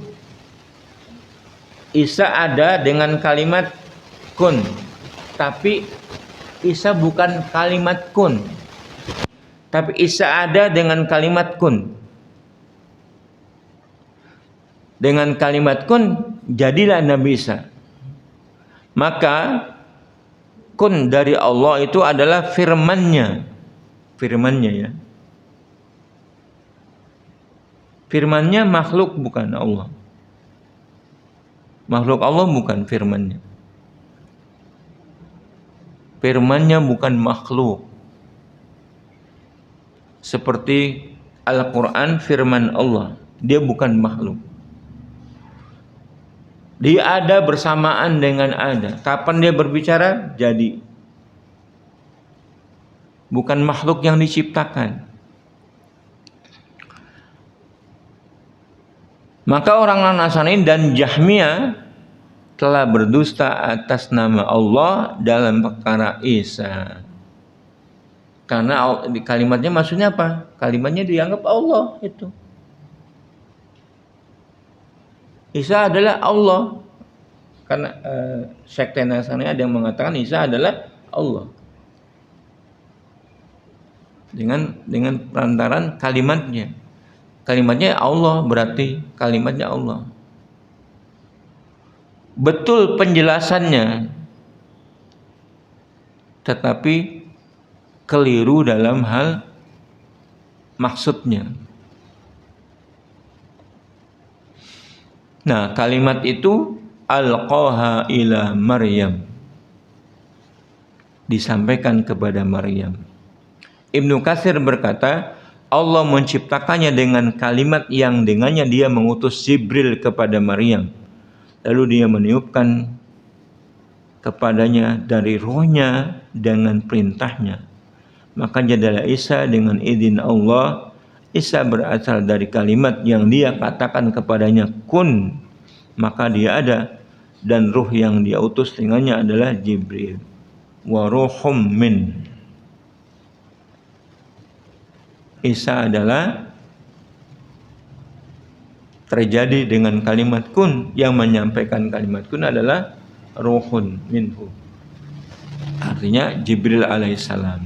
Isa ada dengan kalimat kun. Tapi Isa bukan kalimat kun. Tapi Isa ada dengan kalimat kun. Dengan kalimat kun jadilah Nabi Isa. Maka kun dari Allah itu adalah firman-Nya. Firman-Nya ya. Firman-Nya makhluk bukan Allah. Makhluk Allah bukan firman-Nya. Firman-Nya bukan makhluk. Seperti Al-Quran firman Allah. Dia bukan makhluk. Dia ada bersamaan dengan ada. Kapan dia berbicara? Jadi. Bukan makhluk yang diciptakan. Maka orang Nasrani dan Jahmiyah telah berdusta atas nama Allah dalam perkara Isa. Karena kalimatnya maksudnya apa? Kalimatnya dianggap Allah itu. Isa adalah Allah. Karena sekte Nasrani ada yang mengatakan Isa adalah Allah. Dengan perantaran kalimatnya. Kalimatnya Allah berarti kalimatnya Allah. Betul penjelasannya, tetapi keliru dalam hal maksudnya. Nah, kalimat itu alqaha ila Maryam, disampaikan kepada Maryam. Ibnu Katsir berkata, Allah menciptakannya dengan kalimat yang dengannya dia mengutus Jibril kepada Maryam. Lalu dia meniupkan kepadanya dari rohnya dengan perintahnya. Maka jadilah Isa dengan izin Allah. Isa berasal dari kalimat yang dia katakan kepadanya kun, maka dia ada, dan ruh yang dia utus dengannya adalah Jibril. Wa ruhum min. Isa adalah terjadi dengan kalimat kun, yang menyampaikan kalimat kun adalah ruhun minhu. Artinya Jibril alaihissalam.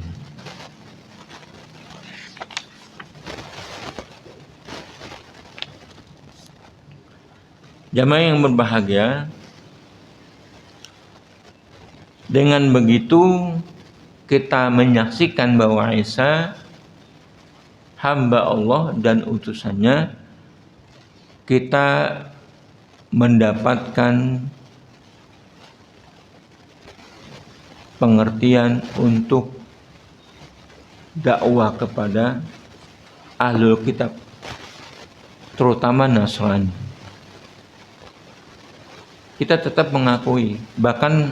Jamaah yang berbahagia, dengan begitu kita menyaksikan bahwa Isa hamba Allah dan utusannya. Kita mendapatkan pengertian untuk dakwah kepada ahlul kitab, terutama Nasrani. Kita tetap mengakui, bahkan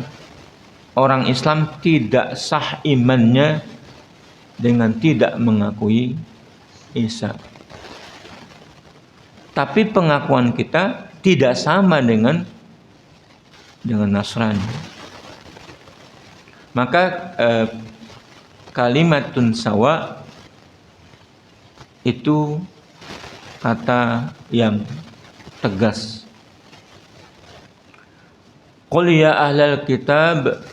orang Islam tidak sah imannya dengan tidak mengakui Isa. Tapi pengakuan kita tidak sama dengan Nasrani. Maka kalimatun sawa itu kata yang tegas. Qul ya ahlal kitab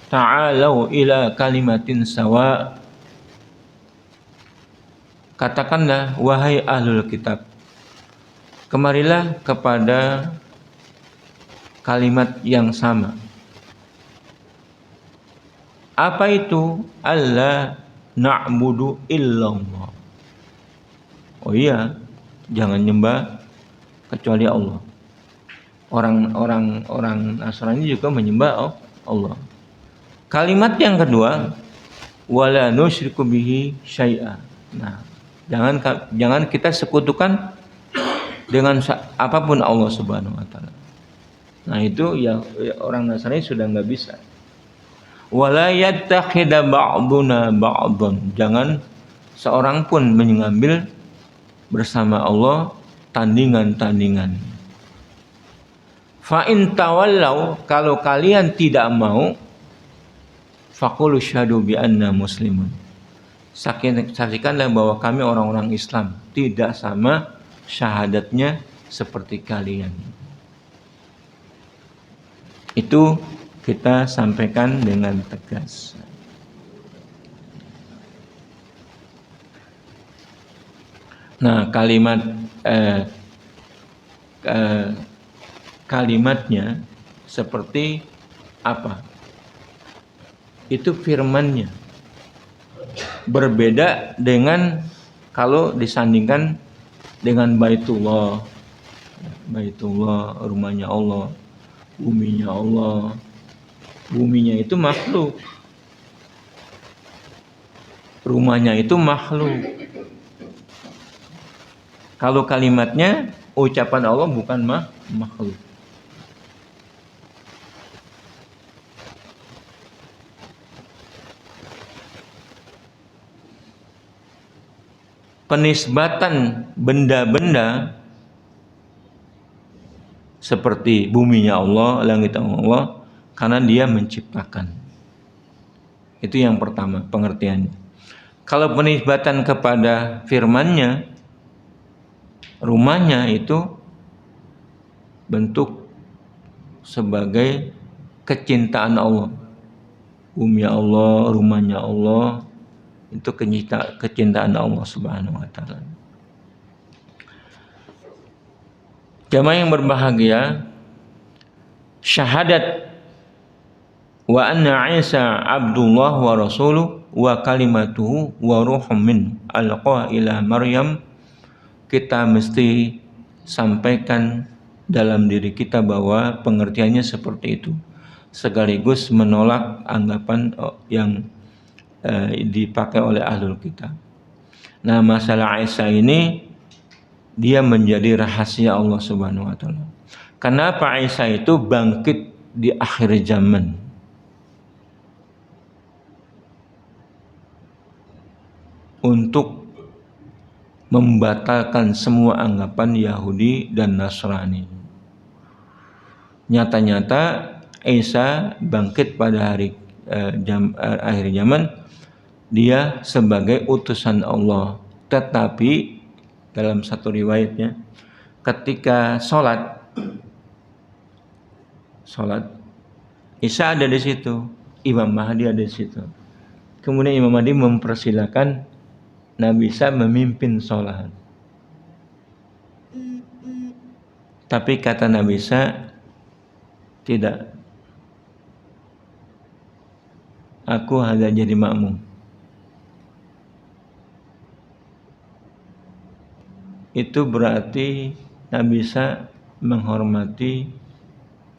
ta'alau ila kalimatin sawa. Katakanlah wahai ahlul kitab, kemarilah kepada kalimat yang sama. Apa itu? Allah na'budu illallah. Oh iya, jangan nyembah kecuali Allah. Orang Nasrani juga menyembah Allah. Kalimat yang kedua, wala nusyriku bihi syai'a. Nah, jangan kita sekutukan dengan apapun Allah Subhanahu wa taala. Nah, itu ya orang Nasrani sudah enggak bisa. Wala yattakhidha ba'duna ba'dhan. Jangan seorang pun mengambil bersama Allah tandingan-tandingan. Fa in tawallau, kalau kalian tidak mau, faqulu syahadu bi anna muslimun. Saksikanlah bahwa kami orang-orang Islam, tidak sama syahadatnya seperti kalian. Itu kita sampaikan dengan tegas. Nah, kalimatnya seperti apa? Itu firman-Nya. Berbeda dengan kalau disandingkan dengan Baitullah, rumahnya Allah, buminya Allah. Buminya itu makhluk, rumahnya itu makhluk. Kalau kalimatnya, ucapan Allah bukan makhluk. Penisbatan benda-benda seperti buminya Allah, langit Allah, karena dia menciptakan. Itu yang pertama pengertiannya. Kalau penisbatan kepada firman-Nya, rumahnya itu bentuk sebagai kecintaan Allah. Bumi Allah, rumahnya Allah, itu kecintaan Allah Subhanahu wa taala. Jamaah yang berbahagia, syahadat wa anna Isa abdullah wa rasuluh wa kalimatuhu wa ruhum min alqa ila Maryam, kita mesti sampaikan dalam diri kita bahwa pengertiannya seperti itu, sekaligus menolak anggapan yang dipakai oleh ahlul kitab. Nah, masalah Isa ini dia menjadi rahasia Allah Subhanahu wa taala. Kenapa Isa itu bangkit di akhir zaman? Untuk membatalkan semua anggapan Yahudi dan Nasrani. Nyata-nyata Isa bangkit pada akhir zaman, dia sebagai utusan Allah. Tetapi dalam satu riwayatnya, ketika sholat Isa ada di situ, Imam Mahdi ada di situ. Kemudian Imam Mahdi mempersilakan Nabi Isa memimpin sholat. Tapi kata Nabi Isa, tidak, aku hanya jadi makmum. Itu berarti Nabi Isa menghormati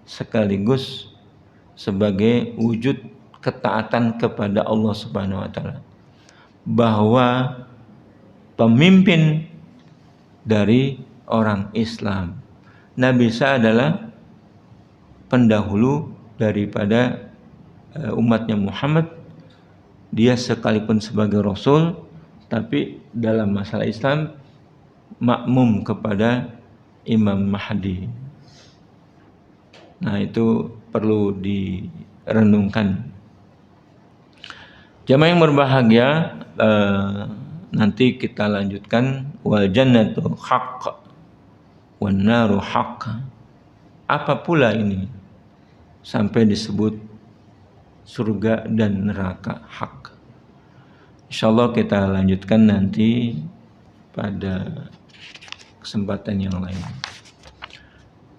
sekaligus sebagai wujud ketaatan kepada Allah Subhanahu wa taala, bahwa pemimpin dari orang Islam, Nabi Isa adalah pendahulu daripada umatnya Muhammad. Dia sekalipun sebagai Rasul, tapi dalam masalah Islam makmum kepada Imam Mahdi. Nah, itu perlu direnungkan. Jamaah yang berbahagia, nanti kita lanjutkan wal jannatu haqq wan naru haqq. Apa pula ini sampai disebut surga dan neraka hak? Insyaallah kita lanjutkan nanti pada kesempatan yang lain.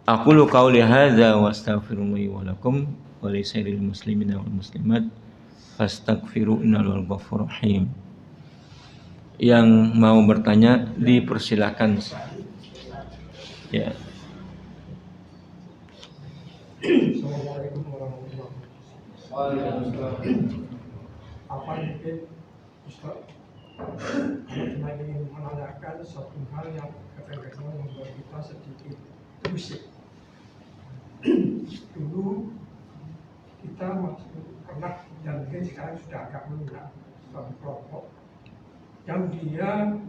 Aqulu qauli hadza wa astaghfirullahi wa lakum wa li sairil muslimina wal muslimat fastaghfiru innahu ghafurur rahim. Yang mau bertanya dipersilakan. Ya. Assalamualaikum warahmatullahi wabarakatuh. Apa mungkin Ustaz cuma ingin menanyakan suatu hal yang kadang-kadang membuat kita sedikit terusik. Dulu kita masih pernah, dan mungkin sekarang sudah agak melunak, suatu kelompok yang dia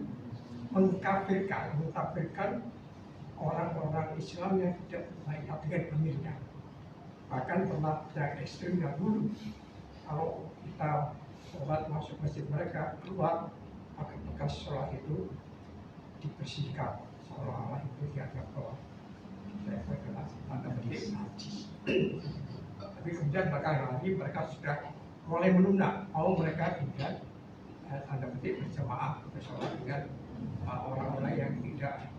mentafsirkan orang-orang Islam yang tidak berbayat dengan amirnya. Bahkan pernah yang ekstrim yang dulu, kalau kita sholat masuk masjid mereka, keluar maka bekas sholat itu dibersihkan, seolah-olah itu dianggap bahwa saya berkelas tanda petik najis. Tapi kemudian belakangan lagi mereka sudah mulai melunak, mau mereka tidak tanda petik berjamaah bersolat dengan orang-orang yang tidak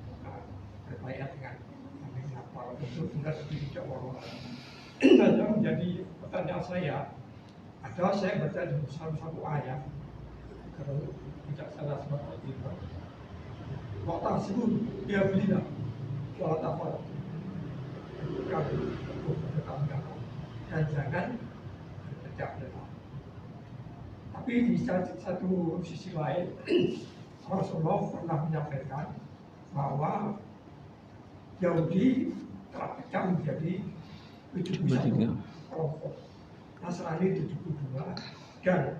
berbayat dengan kalau itu sudah tidak orang. Yang menjadi pertanyaan saya, saya baca di satu ayat, kalau tidak salah seperti itu, waktu sebelum dia belilah sholat apa kami dan jangan berpecah belah. Tapi di satu sisi lain, Rasulullah pernah menyampaikan bahwa Yahudi telah pecah menjadi 71 kelompok, Nasrani 72, dan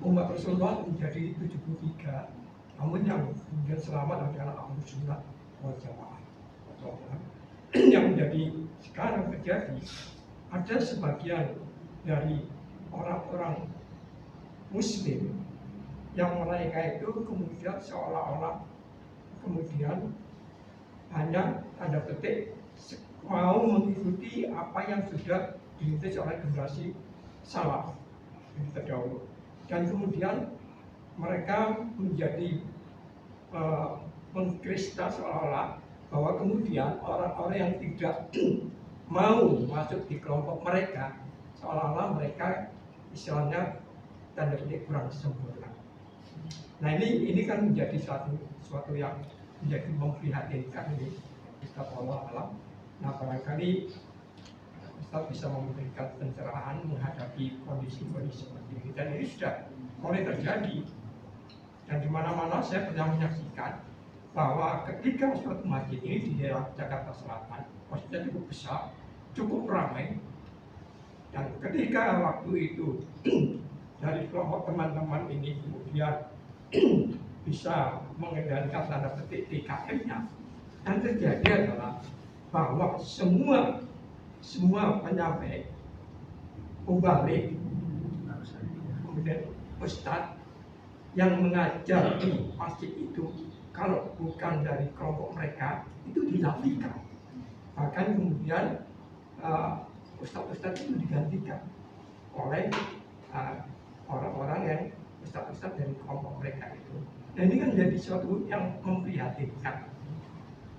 umat Rasulullah menjadi 73. Namun yang kemudian selamat adalah Ahlus Sunnah wal Jamaah. yang menjadi sekarang terjadi, ada sebagian dari orang-orang Muslim yang mereka itu kemudian seolah-olah kemudian hanya tanda petik mau mengikuti apa yang sudah dirintis oleh generasi salaf yang terdahulu, dan kemudian mereka menjadi mengkrista seolah-olah bahwa kemudian orang-orang yang tidak mau masuk di kelompok mereka seolah-olah mereka istilahnya tanda petik kurang sempurna. Nah ini kan menjadi suatu yang menjadi memprihatinkan ini, Ustaz Allah alam. Nah barangkali Ustaz bisa memberikan pencerahan menghadapi kondisi-kondisi seperti ini, dan ini sudah mulai terjadi. Dan di mana-mana saya pernah menyaksikan bahwa ketika suatu masjid ini di daerah Jakarta Selatan, masjidnya cukup besar, cukup ramai, dan ketika waktu itu dari kelompok teman-teman ini kemudian bisa mengendalikan tanda petik TKM-nya, yang terjadi adalah bahwa semua penyampai, pembalik, kemudian ustadz yang mengajar di masjid itu, kalau bukan dari kelompok mereka, itu dinafikan. Bahkan kemudian ustadz-ustadz itu digantikan oleh orang-orang yang ustadz-ustadz dari kelompok mereka itu. Dan ini kan jadi sesuatu yang memprihatinkan,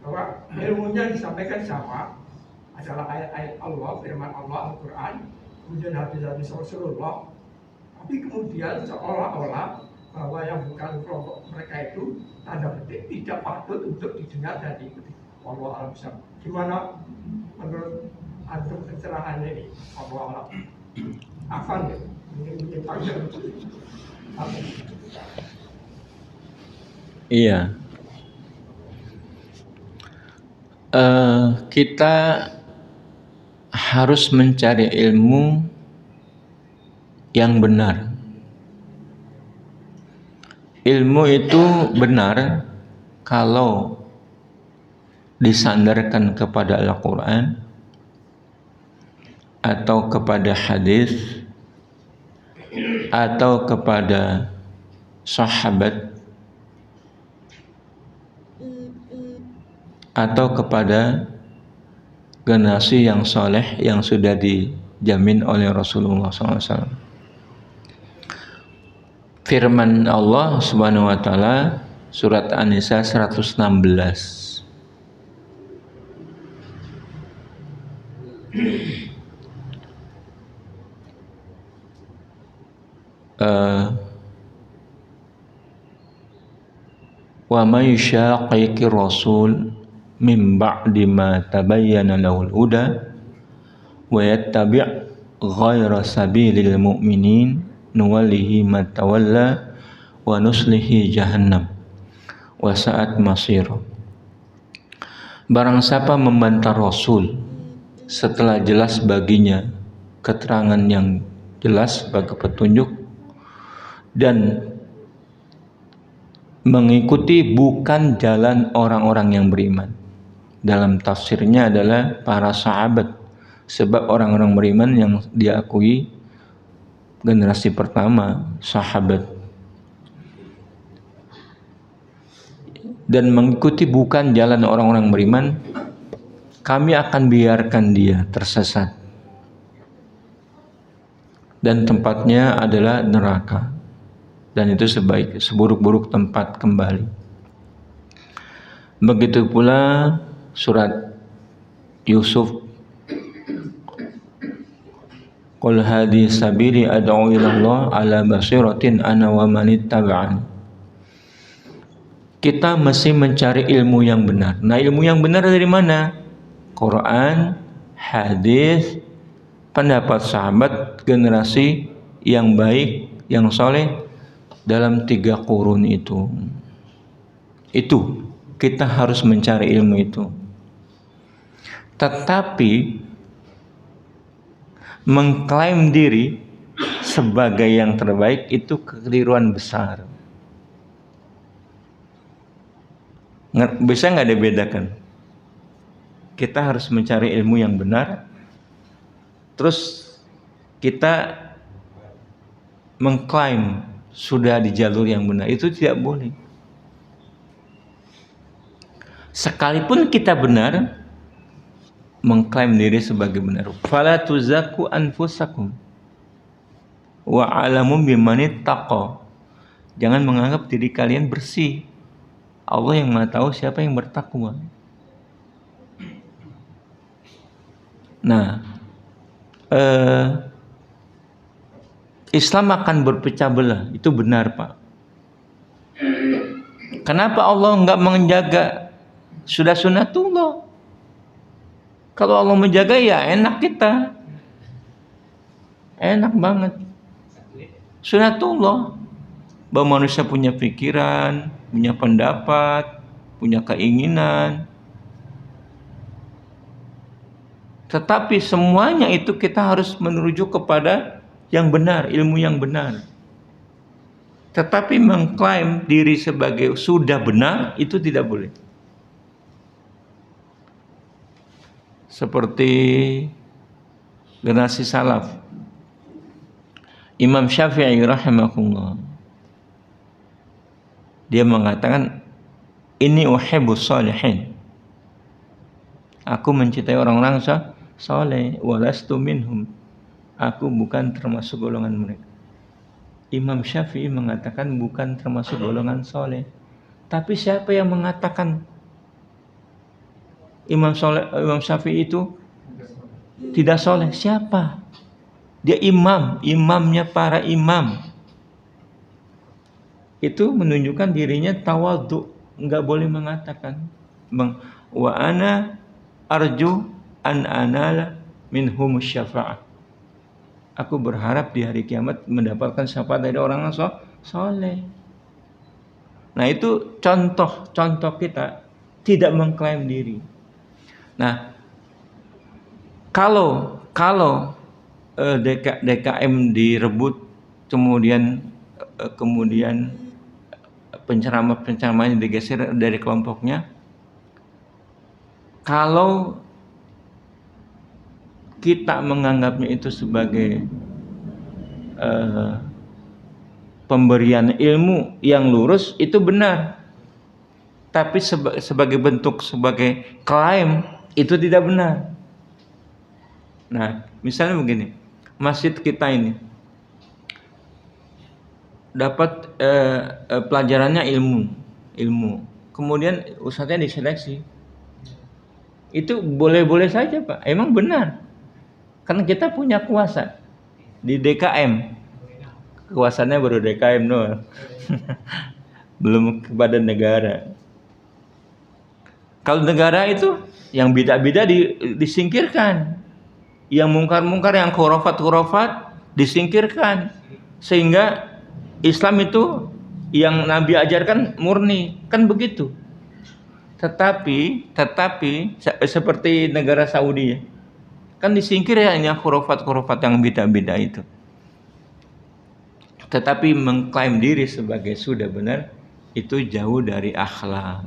bahwa ilmunya disampaikan sama, adalah ayat-ayat Allah, firman Allah, Al-Quran, kemudian hadis-hadis Rasulullah, tapi kemudian seolah-olah bahwa yang bukan kelompok mereka itu tanda petik tidak patut untuk didengar dan diikuti. Allah alam. Gimana menurut antum pencerahannya ini? Allah alam. Afan ya? Mungkin panjang. Iya. Kita harus mencari ilmu yang benar. Ilmu itu benar kalau disandarkan kepada Al-Quran atau kepada hadis atau kepada sahabat atau kepada generasi yang soleh yang sudah dijamin oleh Rasulullah SAW. Firman Allah Subhanahu wa taala surat An-Nisa 116. Wa may yushaqiqir rasul min ba'di ma tabayyana lahul huda wa yattabi' ghayra sabilil mu'minin nuwallihi ma tawalla wa nuslihi jahannam wa sa'at masir. Barang siapa membantah Rasul setelah jelas baginya keterangan yang jelas sebagai petunjuk dan mengikuti bukan jalan orang-orang yang beriman. Dalam tafsirnya adalah para sahabat, sebab orang-orang beriman yang diakui generasi pertama sahabat, dan mengikuti bukan jalan orang-orang beriman, kami akan biarkan dia tersesat dan tempatnya adalah neraka, dan itu seburuk-buruk tempat kembali. Begitu pula surat Yusuf, qul hadhi sabili ad'u ila Allah ala basiratin ana wa man ittaba'ani. Kita mesti mencari ilmu yang benar. Nah, ilmu yang benar dari mana? Quran, hadis, pendapat sahabat, generasi yang baik, yang soleh dalam 3 qurun itu. Itu kita harus mencari ilmu itu. Tetapi mengklaim diri sebagai yang terbaik itu kekeliruan besar. Bisa nggak dibedakan? kita harus mencari ilmu yang benar, terus kita mengklaim sudah di jalur yang benar, itu tidak boleh. Sekalipun kita benar, mengklaim diri sebagai benar. Fala tuzakku anfusakum wa alamu bimanittaqa. Jangan menganggap diri kalian bersih. Allah yang Maha tahu siapa yang bertakwa. Nah, Islam akan berpecah belah, itu benar, Pak. Kenapa Allah enggak menjaga? Sudah sunatullah. Kalau Allah menjaga ya enak kita. Enak banget. Sunatullah. Bahwa manusia punya pikiran, punya pendapat, punya keinginan. Tetapi semuanya itu kita harus menuju kepada yang benar, ilmu yang benar. Tetapi mengklaim diri sebagai sudah benar itu tidak boleh. Seperti generasi salaf. Imam Syafi'i rahimahullah. Dia mengatakan, ini uhibbus shalihin. Aku mencintai orang-orang saleh, walastu minhum. Aku bukan termasuk golongan mereka. Imam Syafi'i mengatakan bukan termasuk golongan saleh. Tapi siapa yang mengatakan Imam Syafi'i itu tidak saleh? Siapa? Dia imamnya para imam. Itu menunjukkan dirinya tawadhu, enggak boleh mengatakan wa ana arju an anala minhum syafa'ah. Aku berharap di hari kiamat mendapatkan syafaat dari orang saleh. Nah, itu contoh kita tidak mengklaim diri. Nah, kalau DKM direbut, kemudian penceramah-penceramahnya digeser dari kelompoknya. Kalau kita menganggapnya itu sebagai pemberian ilmu yang lurus, itu benar. Tapi sebagai bentuk, sebagai klaim, itu tidak benar. Nah, misalnya begini, masjid kita ini dapat pelajarannya ilmu. Kemudian ustadznya diseleksi. Itu boleh-boleh saja, Pak. Emang benar. Karena kita punya kuasa di DKM. Kuasanya baru DKM doang. Belum kepada negara. Kalau negara itu yang bidah-bidah disingkirkan. Yang mungkar-mungkar, yang khurafat disingkirkan. Sehingga Islam itu yang Nabi ajarkan murni, kan begitu. Tetapi seperti negara Saudi ya, kan disingkir ya yang khurafat yang bidah-bidah itu. Tetapi mengklaim diri sebagai sudah benar itu jauh dari akhlak.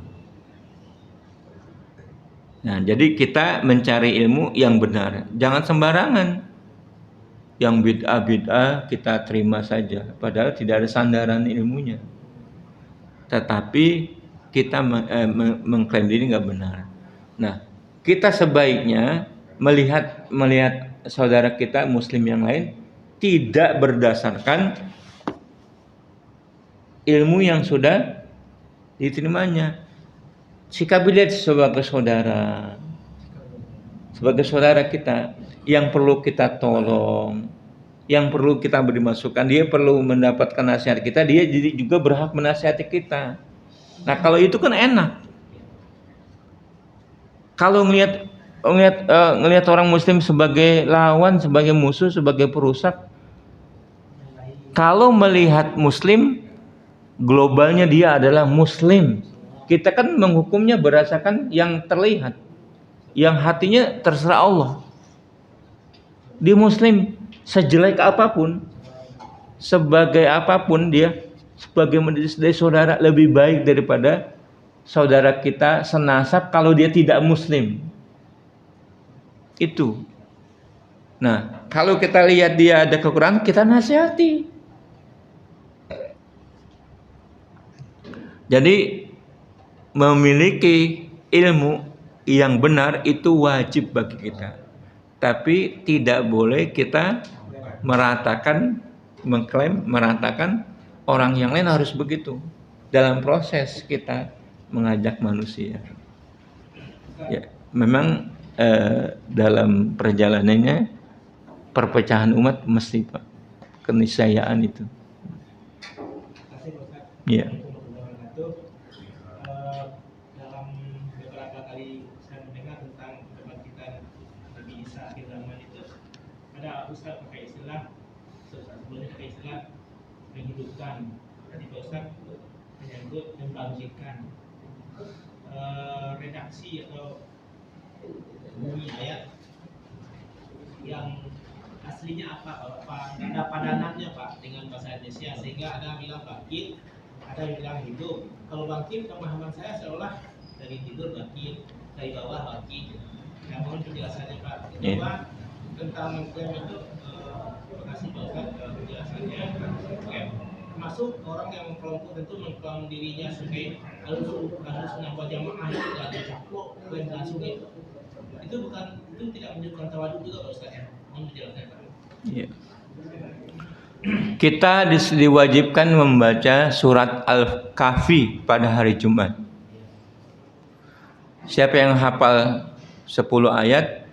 Nah, jadi kita mencari ilmu yang benar, jangan sembarangan. Yang bid'ah kita terima saja, padahal tidak ada sandaran ilmunya. Tetapi kita mengklaim diri nggak benar. Nah, kita sebaiknya melihat saudara kita Muslim yang lain tidak berdasarkan ilmu yang sudah diterimanya. Sikapi dia sebagai saudara kita yang perlu kita tolong, yang perlu kita beri masukan, dia perlu mendapatkan nasihat kita, dia jadi juga berhak menasihati kita. Nah, kalau itu kan enak. Kalau ngelihat orang Muslim sebagai lawan, sebagai musuh, sebagai perusak, kalau melihat Muslim globalnya dia adalah Muslim, kita kan menghukumnya berdasarkan yang terlihat, yang hatinya terserah Allah. Di Muslim sejelek apapun, sebagai apapun dia, sebagai saudara lebih baik daripada saudara kita senasab kalau dia tidak Muslim. Itu. Nah, kalau kita lihat dia ada kekurangan, kita nasihati. Jadi memiliki ilmu yang benar itu wajib bagi kita. Tapi tidak boleh kita mengklaim meratakan orang yang lain harus begitu. Dalam proses kita mengajak manusia. Ya, memang dalam perjalanannya perpecahan umat mesti Pak, keniscayaan itu. Iya. Dalam beberapa kali saya mendengar tentang kebangkitan Nabi Isa akhir zaman itu, ada Ustaz pakai istilah, sebelumnya pakai istilah menghidupkan. Tadi Pak Ustaz menyebut membangkitkan. Redaksi atau bunyi ayat yang aslinya apa Pak? Ada padanannya Pak dengan bahasa Indonesia, sehingga ada bilang bangkit, ada yang bilang hidup. Kalau bangkit, pemahaman saya seolah dari tidur bangkit, dari bawah bangkit. Yang mohon penjelasannya Pak. Kedua, tentang mengklaim itu, terima kasih Pak Ustaz penjelasannya. Termasuk orang yang kelompok tentu mengklaim dirinya sebagai harus sunnah wal jamaah itu nggak dicaplok klaim langsung itu. Itu tidak menunjukkan tawaduk juga Pak Ustaz ya? Mohon penjelasannya Pak. Iya. Kita diwajibkan membaca surat Al-Kahfi pada hari Jumat. Siapa yang hafal 10 ayat,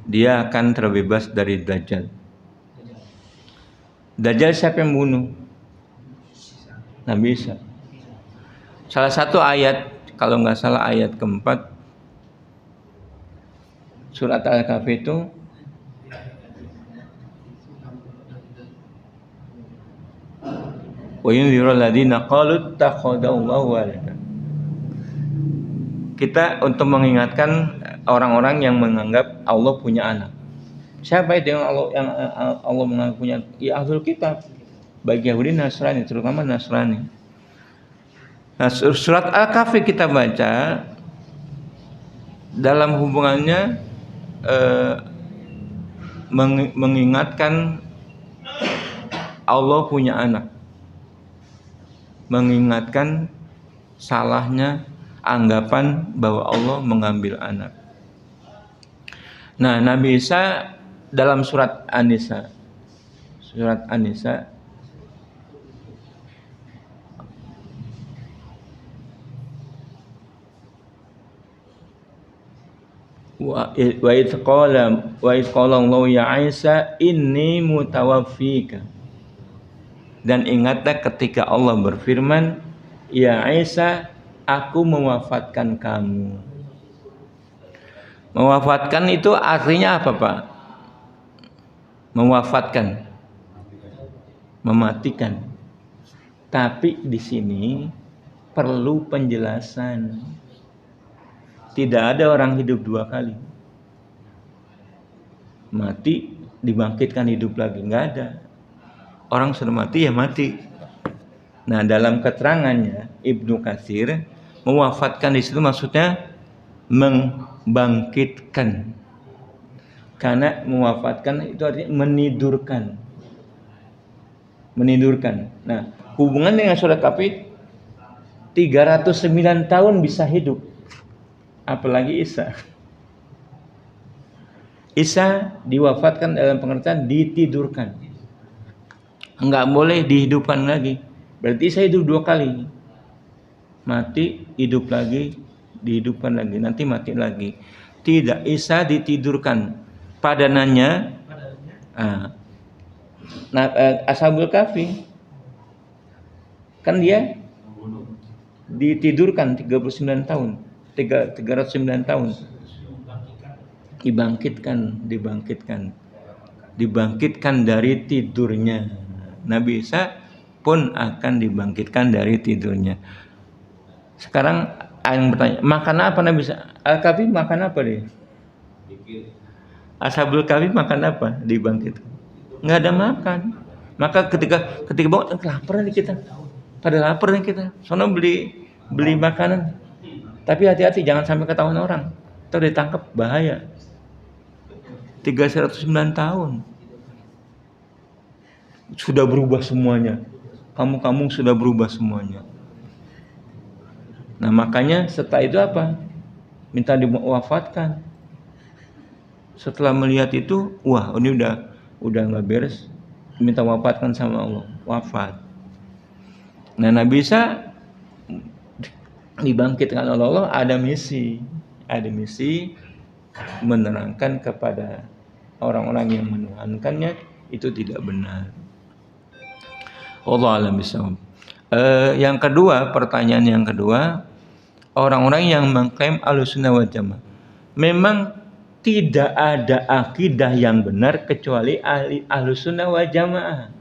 dia akan terbebas dari Dajjal. Dajjal siapa yang bunuh? Nabi Isa. Salah satu ayat, kalau nggak salah ayat keempat, surat Al-Kahfi itu wa yunzirul ladzina qalu takhadallahu walada. Kita untuk mengingatkan orang-orang yang menganggap Allah punya anak. Siapa itu yang Allah menganggap punya? Ya Ahlul Kitab. Bagi Yahudi, Nasrani, terutama Nasrani. Nah, surat Al-Kahfi kita baca dalam hubungannya mengingatkan Allah punya anak, mengingatkan salahnya anggapan bahwa Allah mengambil anak. Nah, Nabi Isa dalam surat An-Nisa wa idz qala Allah ya Isa inni mutawaffika. Dan ingatlah ketika Allah berfirman, ya Isa, aku mewafatkan kamu. Mewafatkan itu artinya apa Pak? Mewafatkan, mematikan. Tapi di sini perlu penjelasan. Tidak ada orang hidup dua kali. Mati, dibangkitkan hidup lagi. Enggak ada. Orang sudah mati ya mati. Nah, dalam keterangannya Ibnu Katsir, mewafatkan di situ maksudnya membangkitkan. Karena mewafatkan itu artinya menidurkan. Menidurkan. Nah, hubungan dengan surat Kahfi 309 tahun bisa hidup. Apalagi Isa. Isa diwafatkan dalam pengertian ditidurkan. Enggak boleh dihidupkan lagi. Berarti Isa hidup dua kali. Mati, hidup lagi, dihidupkan lagi, nanti mati lagi. Tidak, Isa ditidurkan. Padanannya Ashabul Kahfi kan dia ditidurkan 39 tahun. 309 tahun dibangkitkan dari tidurnya. Nabi Isa pun akan dibangkitkan dari tidurnya. Sekarang yang bertanya, makan apa Nabi Isa? Al-Kahfi makan apa dia? Ashabul Kahfi makan apa? Dibangkitkan. Nggak ada makan. Maka ketika bangun, lapar nih kita. Pada lapar nih kita. Soalnya beli makanan. Tapi hati-hati jangan sampai ketahuan orang. Atau ditangkap bahaya. 309 tahun. Sudah berubah semuanya. Kamu sudah berubah semuanya. Nah, makanya setelah itu apa? Minta diwafatkan. Setelah melihat itu, wah, ini udah nggak beres. Minta wafatkan sama Allah. Wafat. Nah, Nabi Isa dibangkitkan oleh Allah, ada misi menerangkan kepada orang-orang yang menuhankannya itu tidak benar. Wallahu a'lam bishawab. Yang kedua, pertanyaan yang kedua, orang-orang yang mengklaim Ahlussunnah wal Jamaah. Memang tidak ada akidah yang benar kecuali Ahlussunnah wal Jamaah.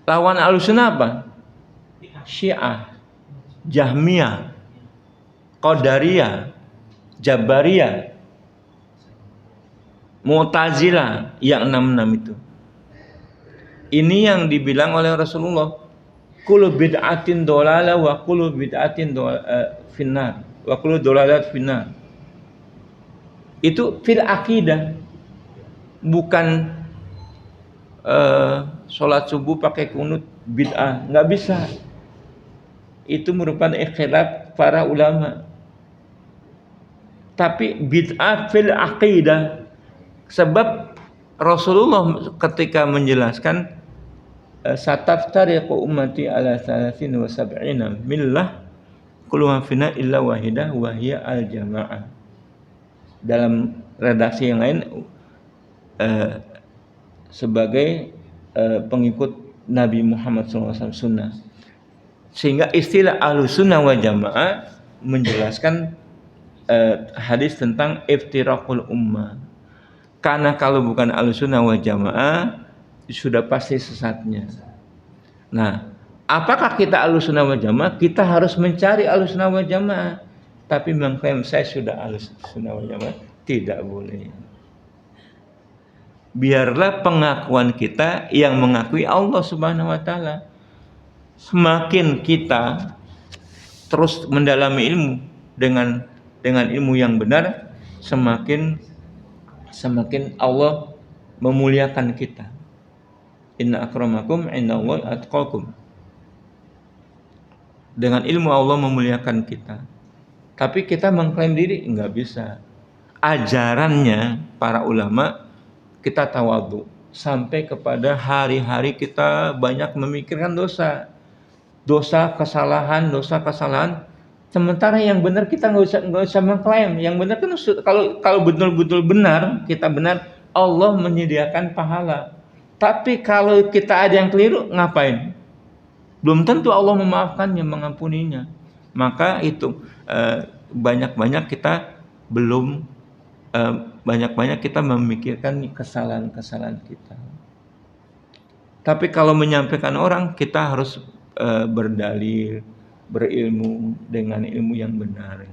Lawan Ahlussunnah apa? Syiah, Jahmiyah, Qadariyah, Jabariyah, Mu'tazilah, yang 66 itu. Ini yang dibilang oleh Rasulullah, kullu bid'atin dolalah wa kullu bid'atin finnar wa kullu dolalat finnar. Itu fil akidah, bukan sholat subuh pakai kunut bid'ah, nggak bisa. Itu merupakan ikhtilaf para ulama. Tapi bid'ah fil aqidah, sebab Rasulullah ketika menjelaskan sataftariqu ummati ala 73 millah kulluha finna illa wahidah wa hiya al jamaah. Dalam redaksi yang lain sebagai pengikut Nabi Muhammad SAW sunnah. Sehingga istilah Ahlussunnah wal Jamaah menjelaskan hadis tentang iftiraqul ummah. Karena kalau bukan Ahlussunnah wal Jamaah sudah pasti sesatnya. Nah, apakah kita Ahlussunnah wal Jamaah? Kita harus mencari Ahlussunnah wal Jamaah. Tapi mengklaim saya sudah Ahlussunnah wal Jamaah tidak boleh. Biarlah pengakuan kita yang mengakui Allah Subhanahu wa taala. Semakin kita terus mendalami ilmu dengan ilmu yang benar, semakin Allah memuliakan kita. Inna akramakum indallahi atqakum. Dengan ilmu Allah memuliakan kita. Tapi kita mengklaim diri enggak bisa. Ajarannya para ulama kita tawadhu sampai kepada hari-hari kita banyak memikirkan dosa, kesalahan. Sementara yang benar kita nggak usah mengklaim. Yang benar kan kalau betul-betul benar, kita benar, Allah menyediakan pahala. Tapi kalau kita ada yang keliru, ngapain? Belum tentu Allah memaafkannya, mengampuninya. Maka itu banyak-banyak kita memikirkan kesalahan kita. Tapi kalau menyampaikan orang, kita harus berdalil, berilmu dengan ilmu yang benar.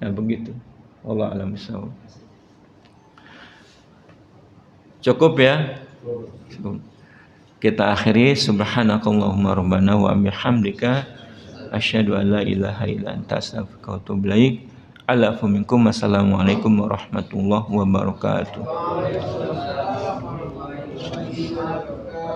Ya begitu. Wallahu a'lam bishawab. Cukup ya? Cukup. Kita akhiri subhanakallahumma rabbana wa bihamdika asyhadu an la ilaha illa anta astaghfiruka wa atubu ilaik. Alafu minkum. Assalamualaikum warahmatullahi wabarakatuh.